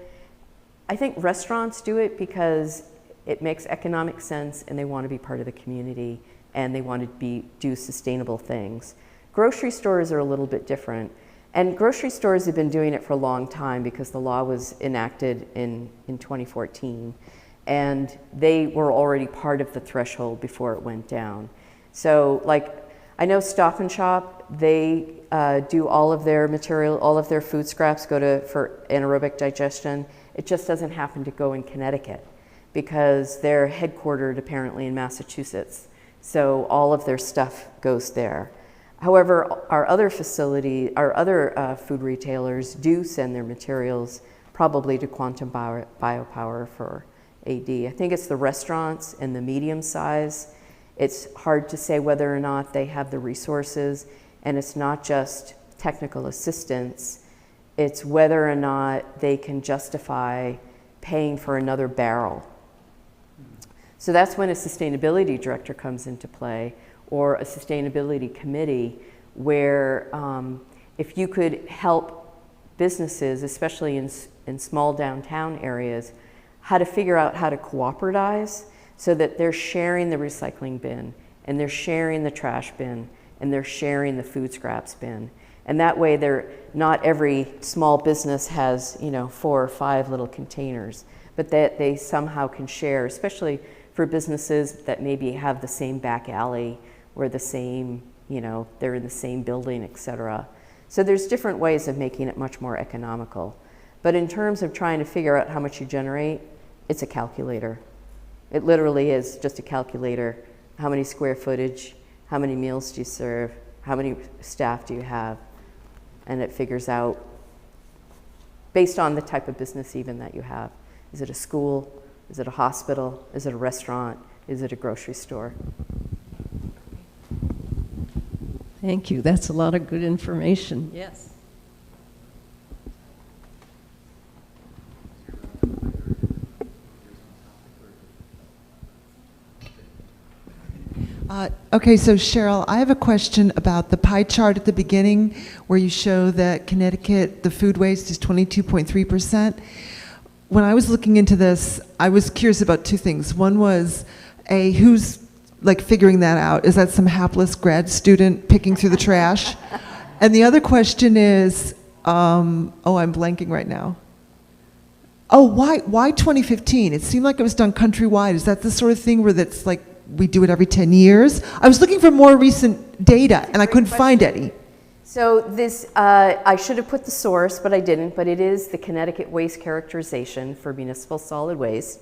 B: I think restaurants do it because it makes economic sense and they want to be part of the community and they want to do sustainable things. Grocery stores are a little bit different. And grocery stores have been doing it for a long time because the law was enacted in 2014. And they were already part of the threshold before it went down. So like, I know Stop and Shop, they do all of their material, all of their food scraps go for anaerobic digestion. It just doesn't happen to go in Connecticut because they're headquartered apparently in Massachusetts. So all of their stuff goes there. However, our other food retailers do send their materials probably to Quantum Biopower for AD. I think it's the restaurants and the medium size. It's hard to say whether or not they have the resources, and it's not just technical assistance, it's whether or not they can justify paying for another barrel. So that's when a sustainability director comes into play, or a sustainability committee, where if you could help businesses, especially in small downtown areas, how to figure out how to cooperatize so that they're sharing the recycling bin, and they're sharing the trash bin, and they're sharing the food scraps bin. And that way not every small business has 4 or 5 little containers, but that they somehow can share, especially for businesses that maybe have the same back alley or the same, they're in the same building, et cetera. So there's different ways of making it much more economical. But in terms of trying to figure out how much you generate, it's a calculator. It literally is just a calculator. How many square footage, how many meals do you serve, how many staff do you have? And it figures out, based on the type of business even that you have. Is it a school? Is it a hospital? Is it a restaurant? Is it a grocery store?
F: Thank you. That's a lot of good information.
B: Yes.
G: Okay, so Cheryl, I have a question about the pie chart at the beginning where you show that Connecticut, the food waste is 22.3%. When I was looking into this, I was curious about 2 things. One was, who's figuring that out? Is that some hapless grad student picking through the trash? And the other question is, I'm blanking right now. Oh, why 2015? It seemed like it was done countrywide. Is that the sort of thing where that's we do it every 10 years? I was looking for more recent data, and I couldn't find any.
B: So this, I should have put the source, but I didn't, but it is the Connecticut Waste Characterization for Municipal Solid Waste.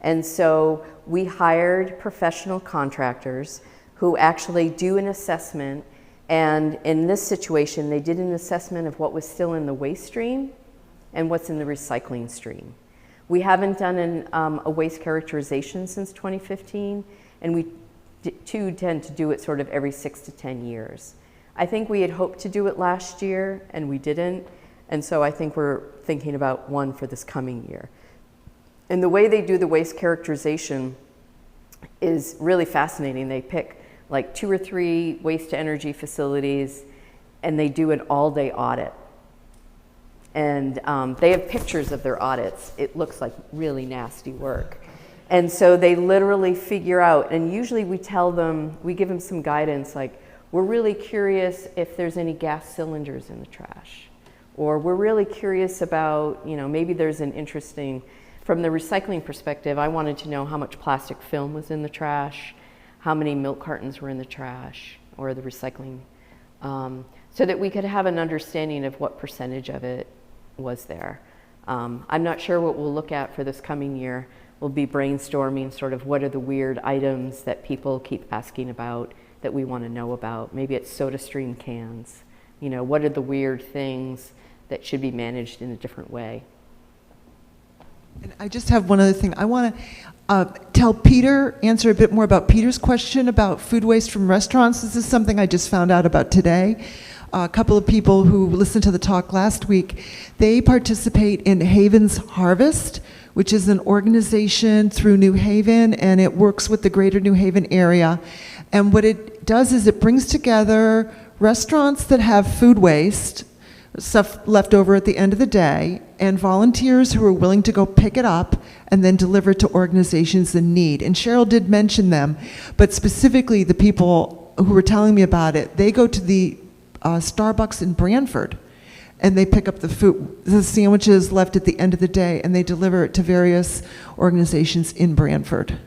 B: And so we hired professional contractors who actually do an assessment. And in this situation, they did an assessment of what was still in the waste stream and what's in the recycling stream. We haven't done a waste characterization since 2015, and we tend to do it sort of every 6 to 10 years. I think we had hoped to do it last year, and we didn't, and so I think we're thinking about one for this coming year. And the way they do the waste characterization is really fascinating. They pick like 2 or 3 waste to energy facilities, and they do an all-day audit. And they have pictures of their audits. It looks like really nasty work. And so they literally figure out, and usually we tell them, we give them some guidance, like, we're really curious if there's any gas cylinders in the trash. Or we're really curious about, maybe there's an interesting, from the recycling perspective, I wanted to know how much plastic film was in the trash, how many milk cartons were in the trash, or the recycling, so that we could have an understanding of what percentage of it was there. I'm not sure what we'll look at for this coming year. We'll be brainstorming sort of what are the weird items that people keep asking about that we want to know about. Maybe it's SodaStream cans. What are the weird things that should be managed in a different way?
G: And I just have one other thing. I want to answer a bit more about Peter's question about food waste from restaurants. This is something I just found out about today. A couple of people who listened to the talk last week, they participate in Haven's Harvest, which is an organization through New Haven, and it works with the greater New Haven area. And what it does is it brings together restaurants that have food waste, stuff left over at the end of the day, and volunteers who are willing to go pick it up and then deliver it to organizations in need. And Cheryl did mention them, but specifically the people who were telling me about it, they go to the Starbucks in Branford, and they pick up the sandwiches left at the end of the day, and they deliver it to various organizations in Branford.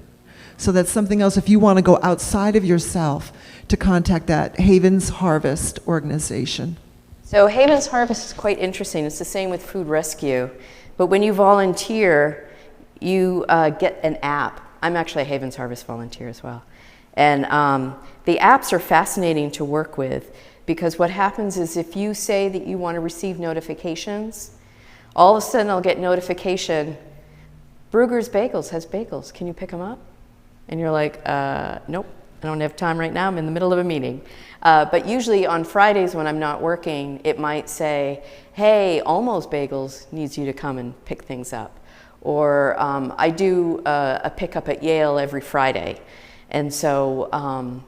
G: So that's something else, if you want to go outside of yourself, to contact that Haven's Harvest organization.
B: So Haven's Harvest is quite interesting. It's the same with Food Rescue, but when you volunteer, you get an app. I'm actually a Haven's Harvest volunteer as well. And the apps are fascinating to work with, because what happens is if you say that you want to receive notifications, all of a sudden I'll get notification, Bruegger's Bagels has bagels, can you pick them up? And you're like, nope, I don't have time right now, I'm in the middle of a meeting. But usually on Fridays when I'm not working, it might say, hey, Almost Bagels needs you to come and pick things up. Or I do a pickup at Yale every Friday. And so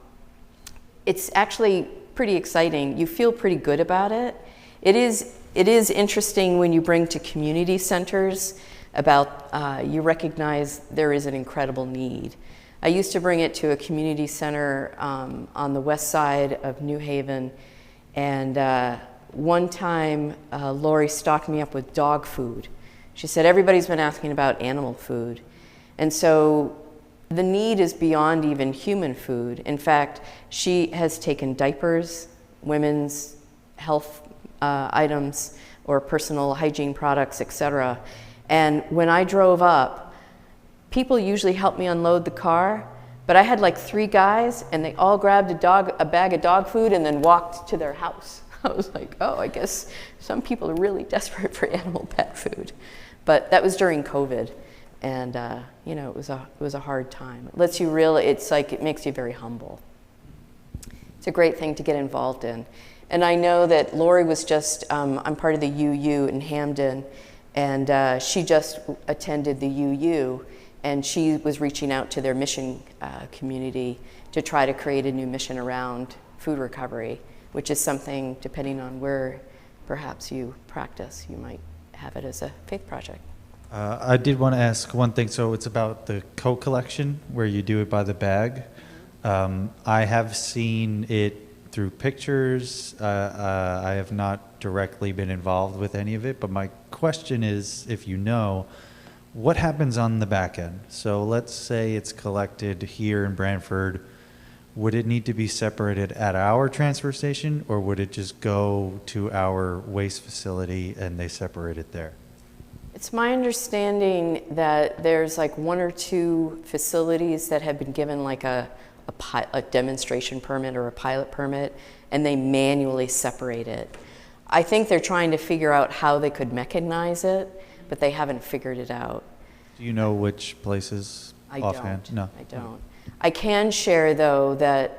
B: it's actually pretty exciting. You feel pretty good about it. It is interesting when you bring to community centers about, you recognize there is an incredible need. I used to bring it to a community center on the west side of New Haven, and one time Lori stocked me up with dog food. She said, everybody's been asking about animal food. And so the need is beyond even human food. In fact, she has taken diapers, women's health items, or personal hygiene products, etc. And when I drove up, people usually help me unload the car, but I had like 3 guys, and they all grabbed a bag of dog food and then walked to their house. I was like, oh, I guess some people are really desperate for animal pet food. But that was during COVID. And it was a hard time. It lets you it makes you very humble. It's a great thing to get involved in. And I know that Lori was just, I'm part of the UU in Hamden, and she just attended the UU, and she was reaching out to their mission community to try to create a new mission around food recovery, which is something, depending on where perhaps you practice, you might have it as a faith project.
A: I did want to ask one thing. So it's about the co-collection where you do it by the bag. I have seen it through pictures. I have not directly been involved with any of it, but my question is, if you know, what happens on the back end? So let's say it's collected here in Branford. Would it need to be separated at our transfer station, or would it just go to our waste facility and they separate it there?
B: It's my understanding that there's like 1 or 2 facilities that have been given like a demonstration permit or a pilot permit, and they manually separate it. I think they're trying to figure out how they could mechanize it, but they haven't figured it out.
A: Do you know which places
B: I
A: offhand?
B: don't.
A: No.
B: I don't. I can share, though, that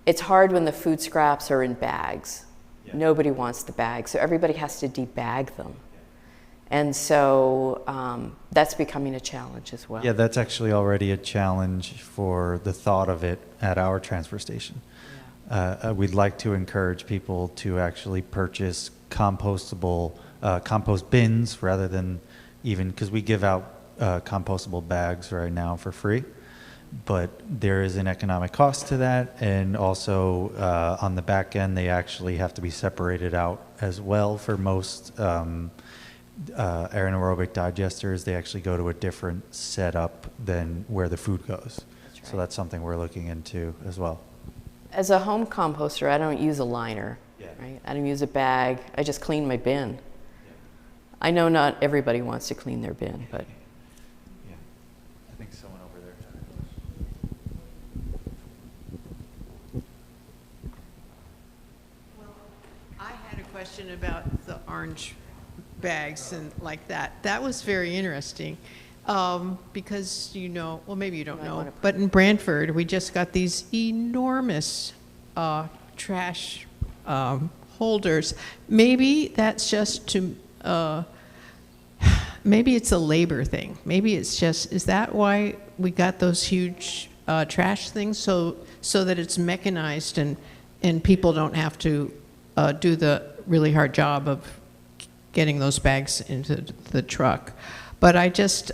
B: it's hard when the food scraps are in bags.
A: Yeah.
B: Nobody wants the bags, so everybody has to debag them. And so that's becoming a challenge as well.
A: Yeah, that's actually already a challenge for the thought of it at our transfer station. We'd like to encourage people to actually purchase compostable compost bins rather than even, because we give out compostable bags right now for free, but there is an economic cost to that, and also on the back end they actually have to be separated out as well. For most anaerobic digesters, they actually go to a different setup than where the food goes.
B: That's
A: So
B: right.
A: that's something we're looking into as well.
B: As a home composter, I don't use a liner.
A: Yeah.
B: Right? I don't use a bag. I just clean my bin. I know not everybody wants to clean their bin, but
A: Yeah, I think someone over there had a question.
H: I had a question about the orange bags and like that. That was very interesting because, you know, well, maybe you don't
B: Might
H: know,
B: wanna-
H: but in Brantford, we just got these enormous trash holders. Maybe that's just to, maybe it's a labor thing. Maybe it's just, is that why we got those huge trash things? So that it's mechanized and people don't have to do the really hard job of getting those bags into the truck. But I just,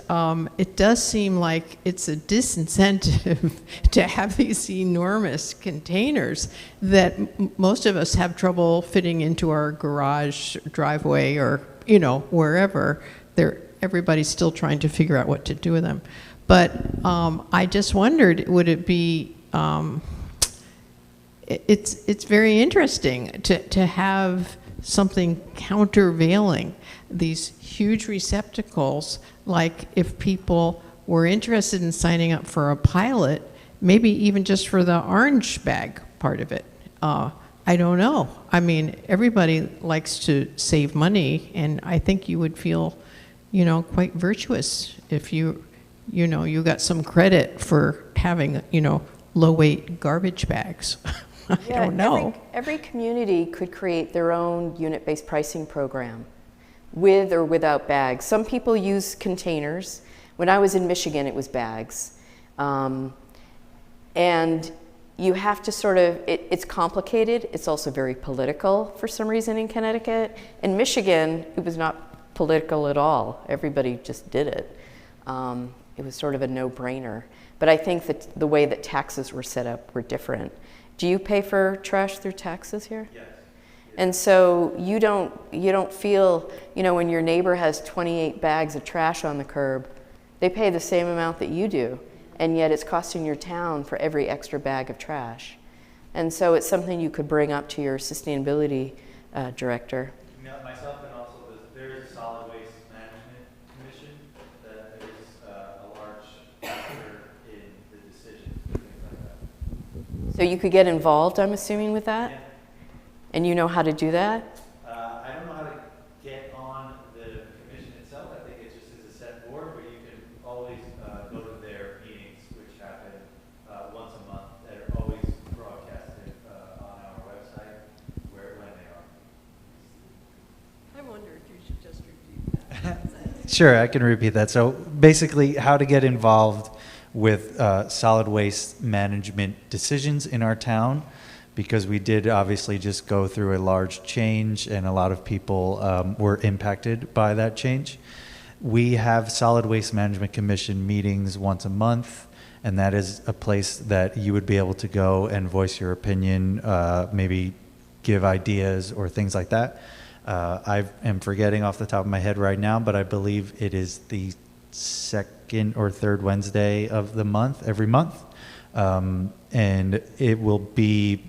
H: it does seem like it's a disincentive to have these enormous containers that most of us have trouble fitting into our garage, driveway, or, you know, wherever. Everybody's still trying to figure out what to do with them. But I just wondered, would it be, it's very interesting to have something countervailing these huge receptacles. Like if people were interested in signing up for a pilot, maybe even just for the orange bag part of it. I don't know. I mean, everybody likes to save money, and I think you would feel, you know, quite virtuous if you know, you got some credit for having, you know, low-weight garbage bags. I don't know.
B: Every community could create their own unit-based pricing program with or without bags. Some people use containers. When I was in Michigan, it was bags. And you have to sort of, it's complicated. It's also very political for some reason in Connecticut. In Michigan, it was not political at all. Everybody just did it. It was sort of a no-brainer. But I think that the way that taxes were set up were different. Do you pay for trash through taxes here?
A: Yes.
B: And so you don't feel, you know, when your neighbor has 28 bags of trash on the curb, they pay the same amount that you do, and yet it's costing your town for every extra bag of trash. And so it's something you could bring up to your sustainability director.
A: Myself, and also there is a solid waste management commission that is a large factor in the decisions and things like that.
B: So you could get involved, I'm assuming, with that?
A: Yeah.
B: And you know how to do that?
A: I don't know how to get on the commission itself. I think it just is a set board, but you can always go to their meetings, which happen once a month. They're always broadcasted on our website when they are.
H: I wonder if you should just repeat that.
A: Sure, I can repeat that. So basically, how to get involved with solid waste management decisions in our town, because we did obviously just go through a large change and a lot of people were impacted by that change. We have Solid Waste Management Commission meetings once a month, and that is a place that you would be able to go and voice your opinion, maybe give ideas or things like that. I am forgetting off the top of my head right now, but I believe it is the second or third Wednesday of the month, every month. And it will be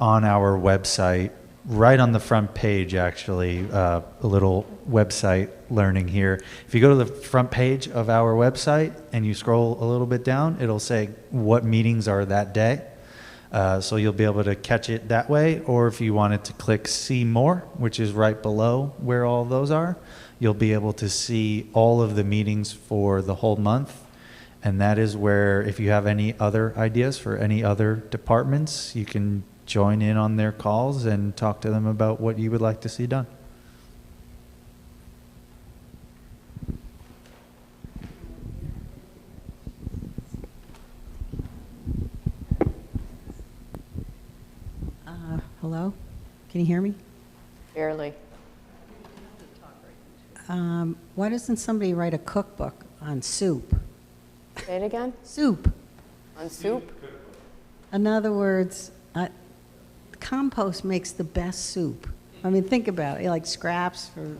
A: on our website right on the front page, actually, a little website learning here. If you go to the front page of our website and you scroll a little bit down, it'll say what meetings are that day. So you'll be able to catch it that way, or if you wanted to click see more, which is right below where all those are, you'll be able to see all of the meetings for the whole month. And that is where, if you have any other ideas for any other departments, you can join in on their calls and talk to them about what you would like to see done.
I: Hello? Can you hear me?
B: Barely.
I: Why doesn't somebody write a cookbook on soup?
B: Say it again?
I: Soup.
B: On soup?
I: In other words, compost makes the best soup. I mean, think about it, like scraps for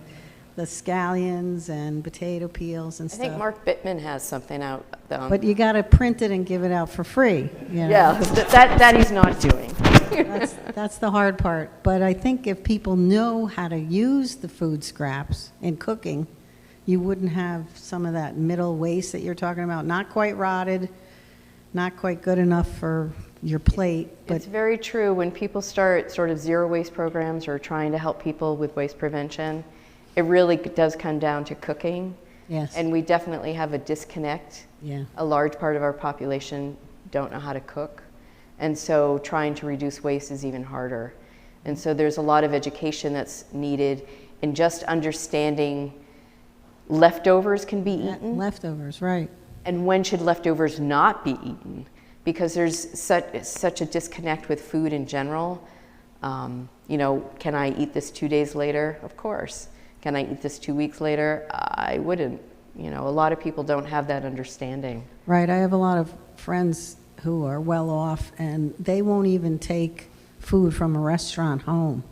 I: the scallions and potato peels and
B: I
I: stuff.
B: think Mark Bittman has something out.
I: But you got to print it and give it out for free. You know?
B: Yeah, that he's not doing.
I: That's the hard part. But I think if people know how to use the food scraps in cooking, you wouldn't have some of that middle waste that you're talking about. Not quite rotted, not quite good enough for your plate. But
B: It's very true. When people start sort of zero waste programs or trying to help people with waste prevention, it really does come down to cooking.
I: yes,
B: And we definitely have a disconnect.
I: yeah.
B: A large part of our population don't know how to cook. And so trying to reduce waste is even harder. And so there's a lot of education that's needed in just understanding leftovers can be eaten.
I: Leftovers, right.
B: And when should leftovers not be eaten? Because there's such a disconnect with food in general. You know, can I eat this 2 days later? Of course. Can I eat this 2 weeks later? I wouldn't. You know, a lot of people don't have that understanding.
I: Right, I have a lot of friends who are well off, and they won't even take food from a restaurant home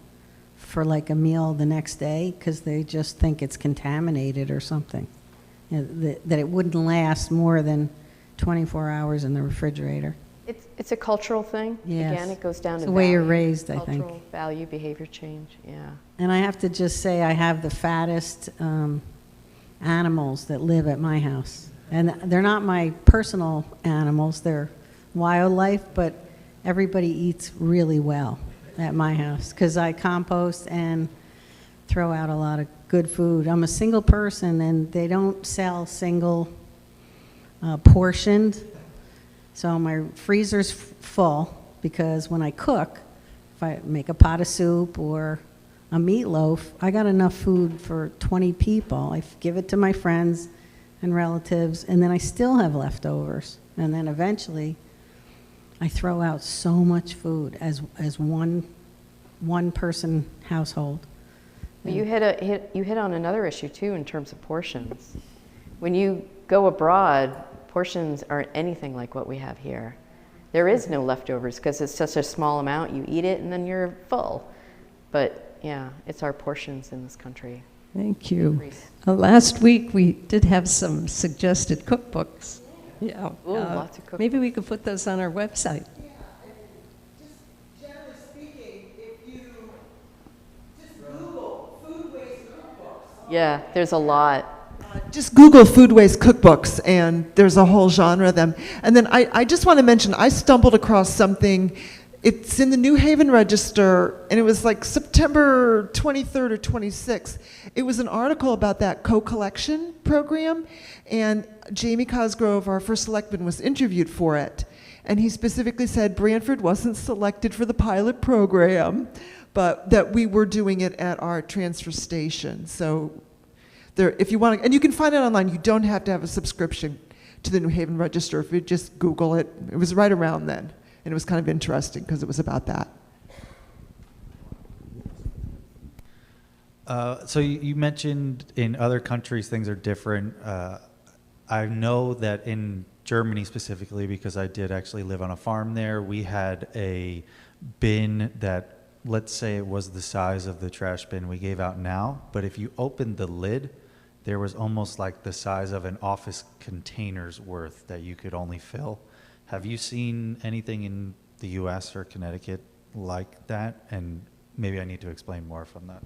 I: for like a meal the next day because they just think it's contaminated or something. You know, that it wouldn't last more than 24 hours in the refrigerator.
B: It's a cultural thing.
I: Yes.
B: Again, it goes down
I: It's
B: to
I: the way you're
B: value,
I: raised, I think.
B: cultural value, behavior change. Yeah.
I: And I have to just say, I have the fattest animals that live at my house. And they're not my personal animals, they're wildlife, but everybody eats really well at my house because I compost and throw out a lot of good food. I'm a single person, and they don't sell single portioned. So my freezer's full because when I cook, if I make a pot of soup or a meatloaf, I got enough food for 20 people. I give it to my friends and relatives, and then I still have leftovers. And then eventually, I throw out so much food as one person household.
B: But you hit on another issue too in terms of portions. When you go abroad, portions aren't anything like what we have here. There is no leftovers because it's such a small amount. You eat it and then you're full. But yeah, it's our portions in this country.
F: Thank you.
B: Reese.
F: Last week, we did have some suggested cookbooks. Yeah.
B: Ooh, lots of cookbooks.
F: Maybe we could put those on our website.
G: Just generally speaking, if you just Google food waste cookbooks.
B: Yeah, there's a lot.
G: Just Google food waste cookbooks, and there's a whole genre of them. And then I just want to mention, I stumbled across something. It's in the New Haven Register, and it was like September 23rd or 26th. It was an article about that co-collection program, and Jamie Cosgrove, our first selectman, was interviewed for it. And he specifically said Branford wasn't selected for the pilot program, but that we were doing it at our transfer station. So there, if you want to, and you can find it online. You don't have to have a subscription to the New Haven Register. If you just Google it, it was right around then. And it was kind of interesting because it was about that.
A: So you mentioned in other countries things are different. I know that in Germany specifically, because I did actually live on a farm there, we had a bin that, let's say it was the size of the trash bin we gave out now, but if you opened the lid, there was almost like the size of an office container's worth that you could only fill. Have you seen anything in the US or Connecticut like that? And maybe I need to explain more from that.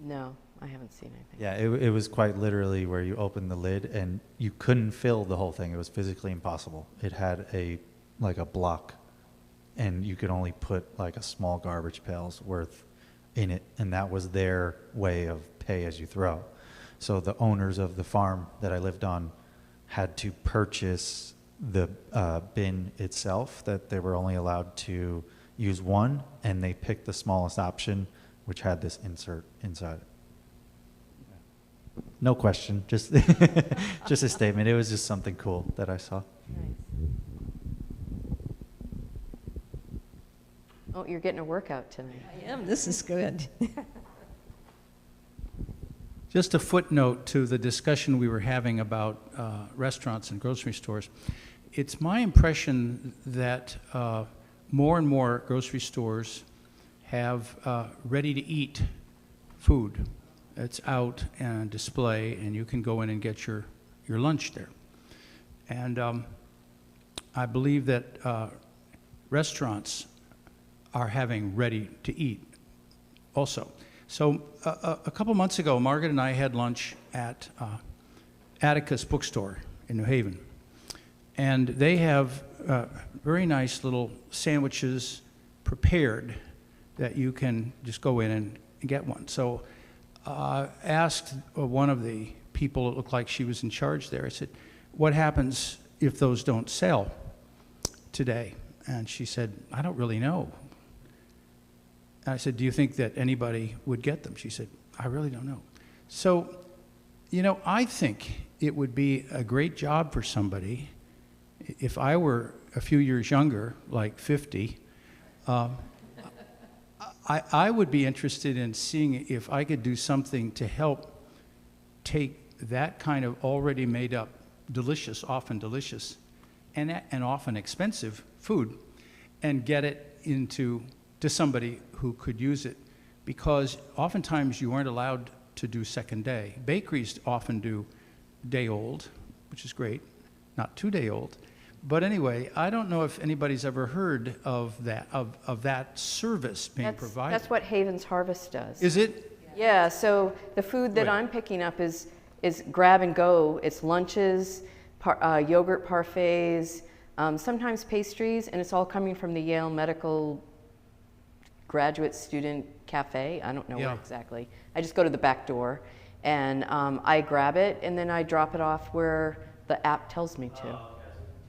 B: No, I haven't seen anything.
A: Yeah, it was quite literally where you open the lid and you couldn't fill the whole thing. It was physically impossible. It had like a block, and you could only put like a small garbage pail's worth in it, and that was their way of pay as you throw. So the owners of the farm that I lived on had to purchase the bin itself, that they were only allowed to use one, and they picked the smallest option, which had this insert inside it. No question, just just a statement. It was just something cool that I saw.
B: Nice. Oh, you're getting a workout tonight.
F: I am, this is good.
D: Just a footnote to the discussion we were having about restaurants and grocery stores. It's my impression that more and more grocery stores have ready-to-eat food. It's out and display, and you can go in and get your lunch there. And I believe that restaurants are having ready-to-eat also. So a couple months ago, Margaret and I had lunch at Atticus Bookstore in New Haven. And they have very nice little sandwiches prepared that you can just go in and get one. So asked one of the people, it looked like she was in charge there, I said, what happens if those don't sell today? And she said, I don't really know. And I said, do you think that anybody would get them? She said, I really don't know. So, you know, I think it would be a great job for somebody, if I were a few years younger, like 50, I would be interested in seeing if I could do something to help take that kind of already made up, delicious, and often expensive food and get it to somebody who could use it, because oftentimes you aren't allowed to do second day. Bakeries often do day old, which is great, not 2 day old. But anyway, I don't know if anybody's ever heard of that service being provided.
B: That's what Haven's Harvest does.
D: Is it?
B: Yeah, so the food that I'm picking up is grab and go. It's lunches, yogurt parfaits, sometimes pastries, and it's all coming from the Yale Medical Graduate Student Cafe. I don't know where exactly. I just go to the back door, and I grab it, and then I drop it off where the app tells me to.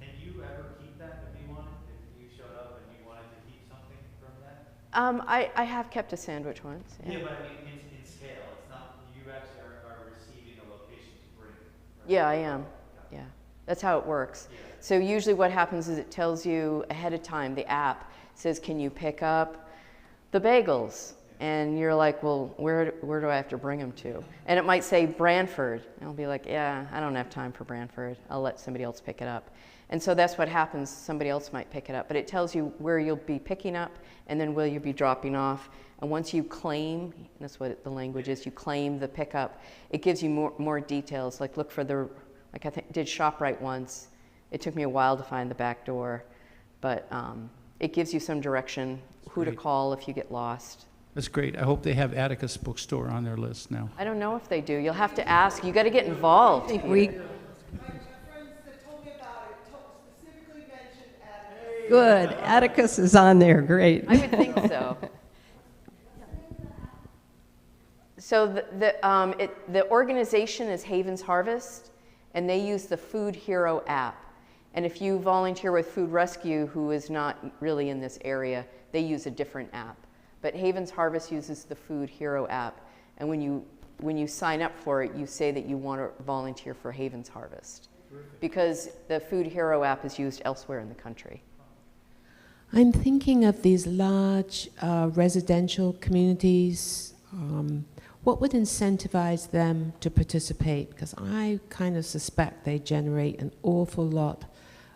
A: Can you ever keep that if you wanted? If you showed up and you wanted to keep something from that?
B: I have kept a sandwich once.
A: Yeah, but I mean in scale. It's not, you actually are receiving a location to bring. Right?
B: Yeah, I am. Yeah, that's how it works.
A: Yeah.
B: So usually what happens is it tells you ahead of time, the app says, can you pick up the bagels? And you're like, well, where do I have to bring them to? And it might say Branford. And I'll be like, yeah, I don't have time for Branford. I'll let somebody else pick it up. And so that's what happens. Somebody else might pick it up. But it tells you where you'll be picking up and then where you'll be dropping off. And once you claim, and that's what the language is, you claim the pickup, it gives you more details. Like look for like I did ShopRite once. It took me a while to find the back door. But it gives you some direction, who to call if you get lost.
D: That's great. I hope they have Atticus Bookstore on their list now.
B: I don't know if they do. You'll have to ask. You got to get involved.
F: I think we,
G: My friends that told me about it specifically mentioned Atticus.
F: good, Atticus is on there, great.
B: I would think so. So the organization is Haven's Harvest, and they use the Food Hero app. And if you volunteer with Food Rescue, who is not really in this area, they use a different app. But Haven's Harvest uses the Food Hero app, and when you sign up for it, you say that you want to volunteer for Haven's Harvest, because the Food Hero app is used elsewhere in the country.
E: I'm thinking of these large residential communities. What would incentivize them to participate? Because I kind of suspect they generate an awful lot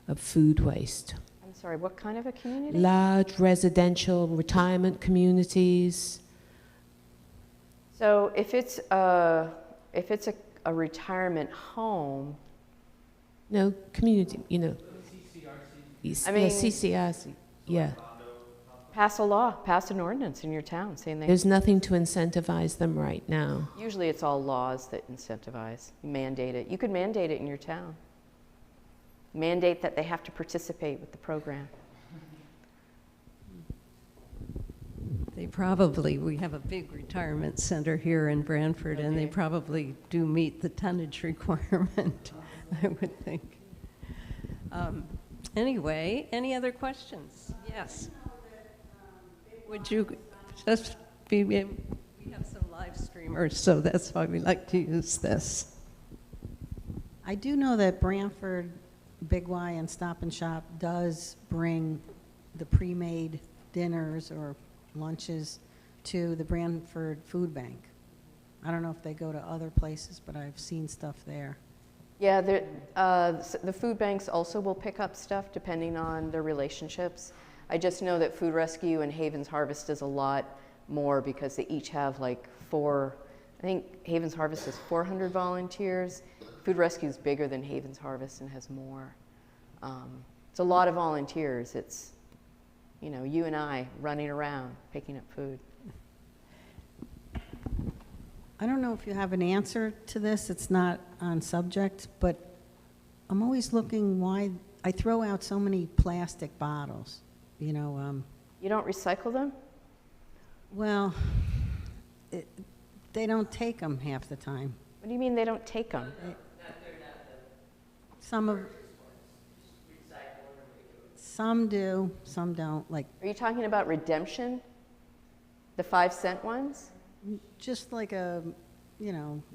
E: of food waste.
B: I'm sorry, what kind of a community?
E: Large residential retirement communities.
B: So if it's a retirement home,
E: No, community, you know.
B: I mean-
E: CCRC, yeah.
B: Pass a law, pass an ordinance in your town saying they,
E: There's nothing to incentivize them right now.
B: usually it's all laws that incentivize. You mandate it. You could mandate it in your town. Mandate that they have to participate with the program.
F: They probably, we have a big retirement center here in Branford, and they probably do meet the tonnage requirement, I would think. Anyway, any other questions? Yes. Would you just be, we have some live streamers, so that's why we like to use this.
I: I do know that Branford, Big Y, and Stop and Shop does bring the pre-made dinners or lunches to the Branford Food Bank. I don't know if they go to other places, but I've seen stuff there.
B: Yeah, the food banks also will pick up stuff depending on their relationships. I just know that Food Rescue and Havens Harvest does a lot more because they each have like I think Havens Harvest has 400 volunteers. Food Rescue is bigger than Havens Harvest and has more. It's a lot of volunteers. It's, you and I running around picking up food.
I: I don't know if you have an answer to this. It's not on subject, but I'm always looking why I throw out so many plastic bottles.
B: You don't recycle them?
I: Well, they don't take them half the time.
B: What do you mean they don't take them?
I: Some do, some don't. Like
B: Are you talking about redemption? The 5-cent ones?
I: just like a,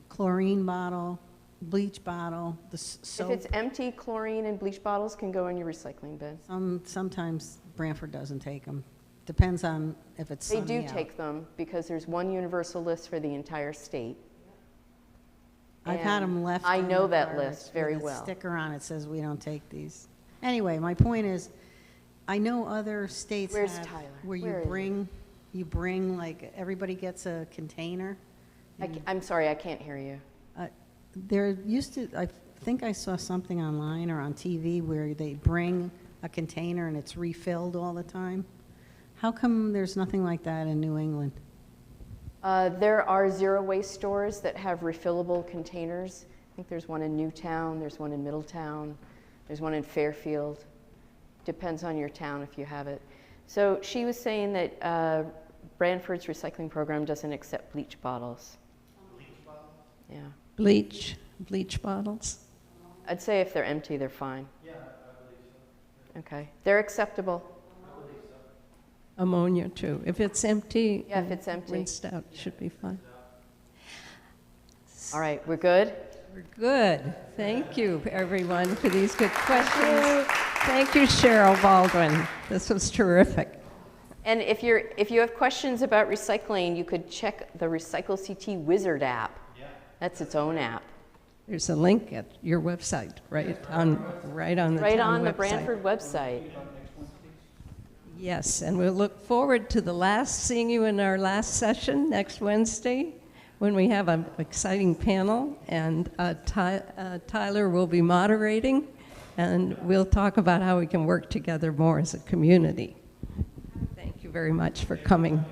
I: chlorine bottle, bleach bottle, the soap.
B: If it's empty, chlorine and bleach bottles can go in your recycling bin.
I: Sometimes Branford doesn't take them. Depends on if it's
B: They
I: sunny
B: do
I: out.
B: take them because there's one universal list for the entire state.
I: I've had
B: And
I: them left.
B: I
I: on
B: know
I: the
B: that
I: garbage
B: list very
I: with a
B: well.
I: sticker on it says we don't take these. Anyway, my point is, I know other states
B: Where's
I: have
B: Tyler?
I: where
B: Where is
I: you bring like everybody gets a container.
B: I'm sorry, I can't hear you.
I: There used to, I think I saw something online or on TV where they bring a container and it's refilled all the time. How come there's nothing like that in New England?
B: There are zero waste stores that have refillable containers. I think there's one in Newtown, there's one in Middletown, there's one in Fairfield. Depends on your town if you have it. So she was saying that Branford's recycling program doesn't accept bleach bottles. Bleach bottles? Yeah.
F: Bleach bottles?
B: I'd say if they're empty, they're fine.
A: Yeah, I believe so.
B: Okay. They're acceptable.
F: Ammonia, too. If it's empty.
B: Yeah, if it's empty.
F: Rinsed out, should be fine.
B: All right, we're good?
F: We're good. Thank you, everyone, for these good questions. Thank you, Cheryl Baldwin. This was terrific.
B: And if you have questions about recycling, you could check the Recycle CT Wizard app. Yeah. That's its own app.
F: There's a link at your website, right on the
B: Right
F: town
B: on the
F: website.
B: Branford website.
F: Yes, and we'll look forward to seeing you in our last session next Wednesday when we have an exciting panel, and Tyler will be moderating, and we'll talk about how we can work together more as a community. Thank you very much for coming.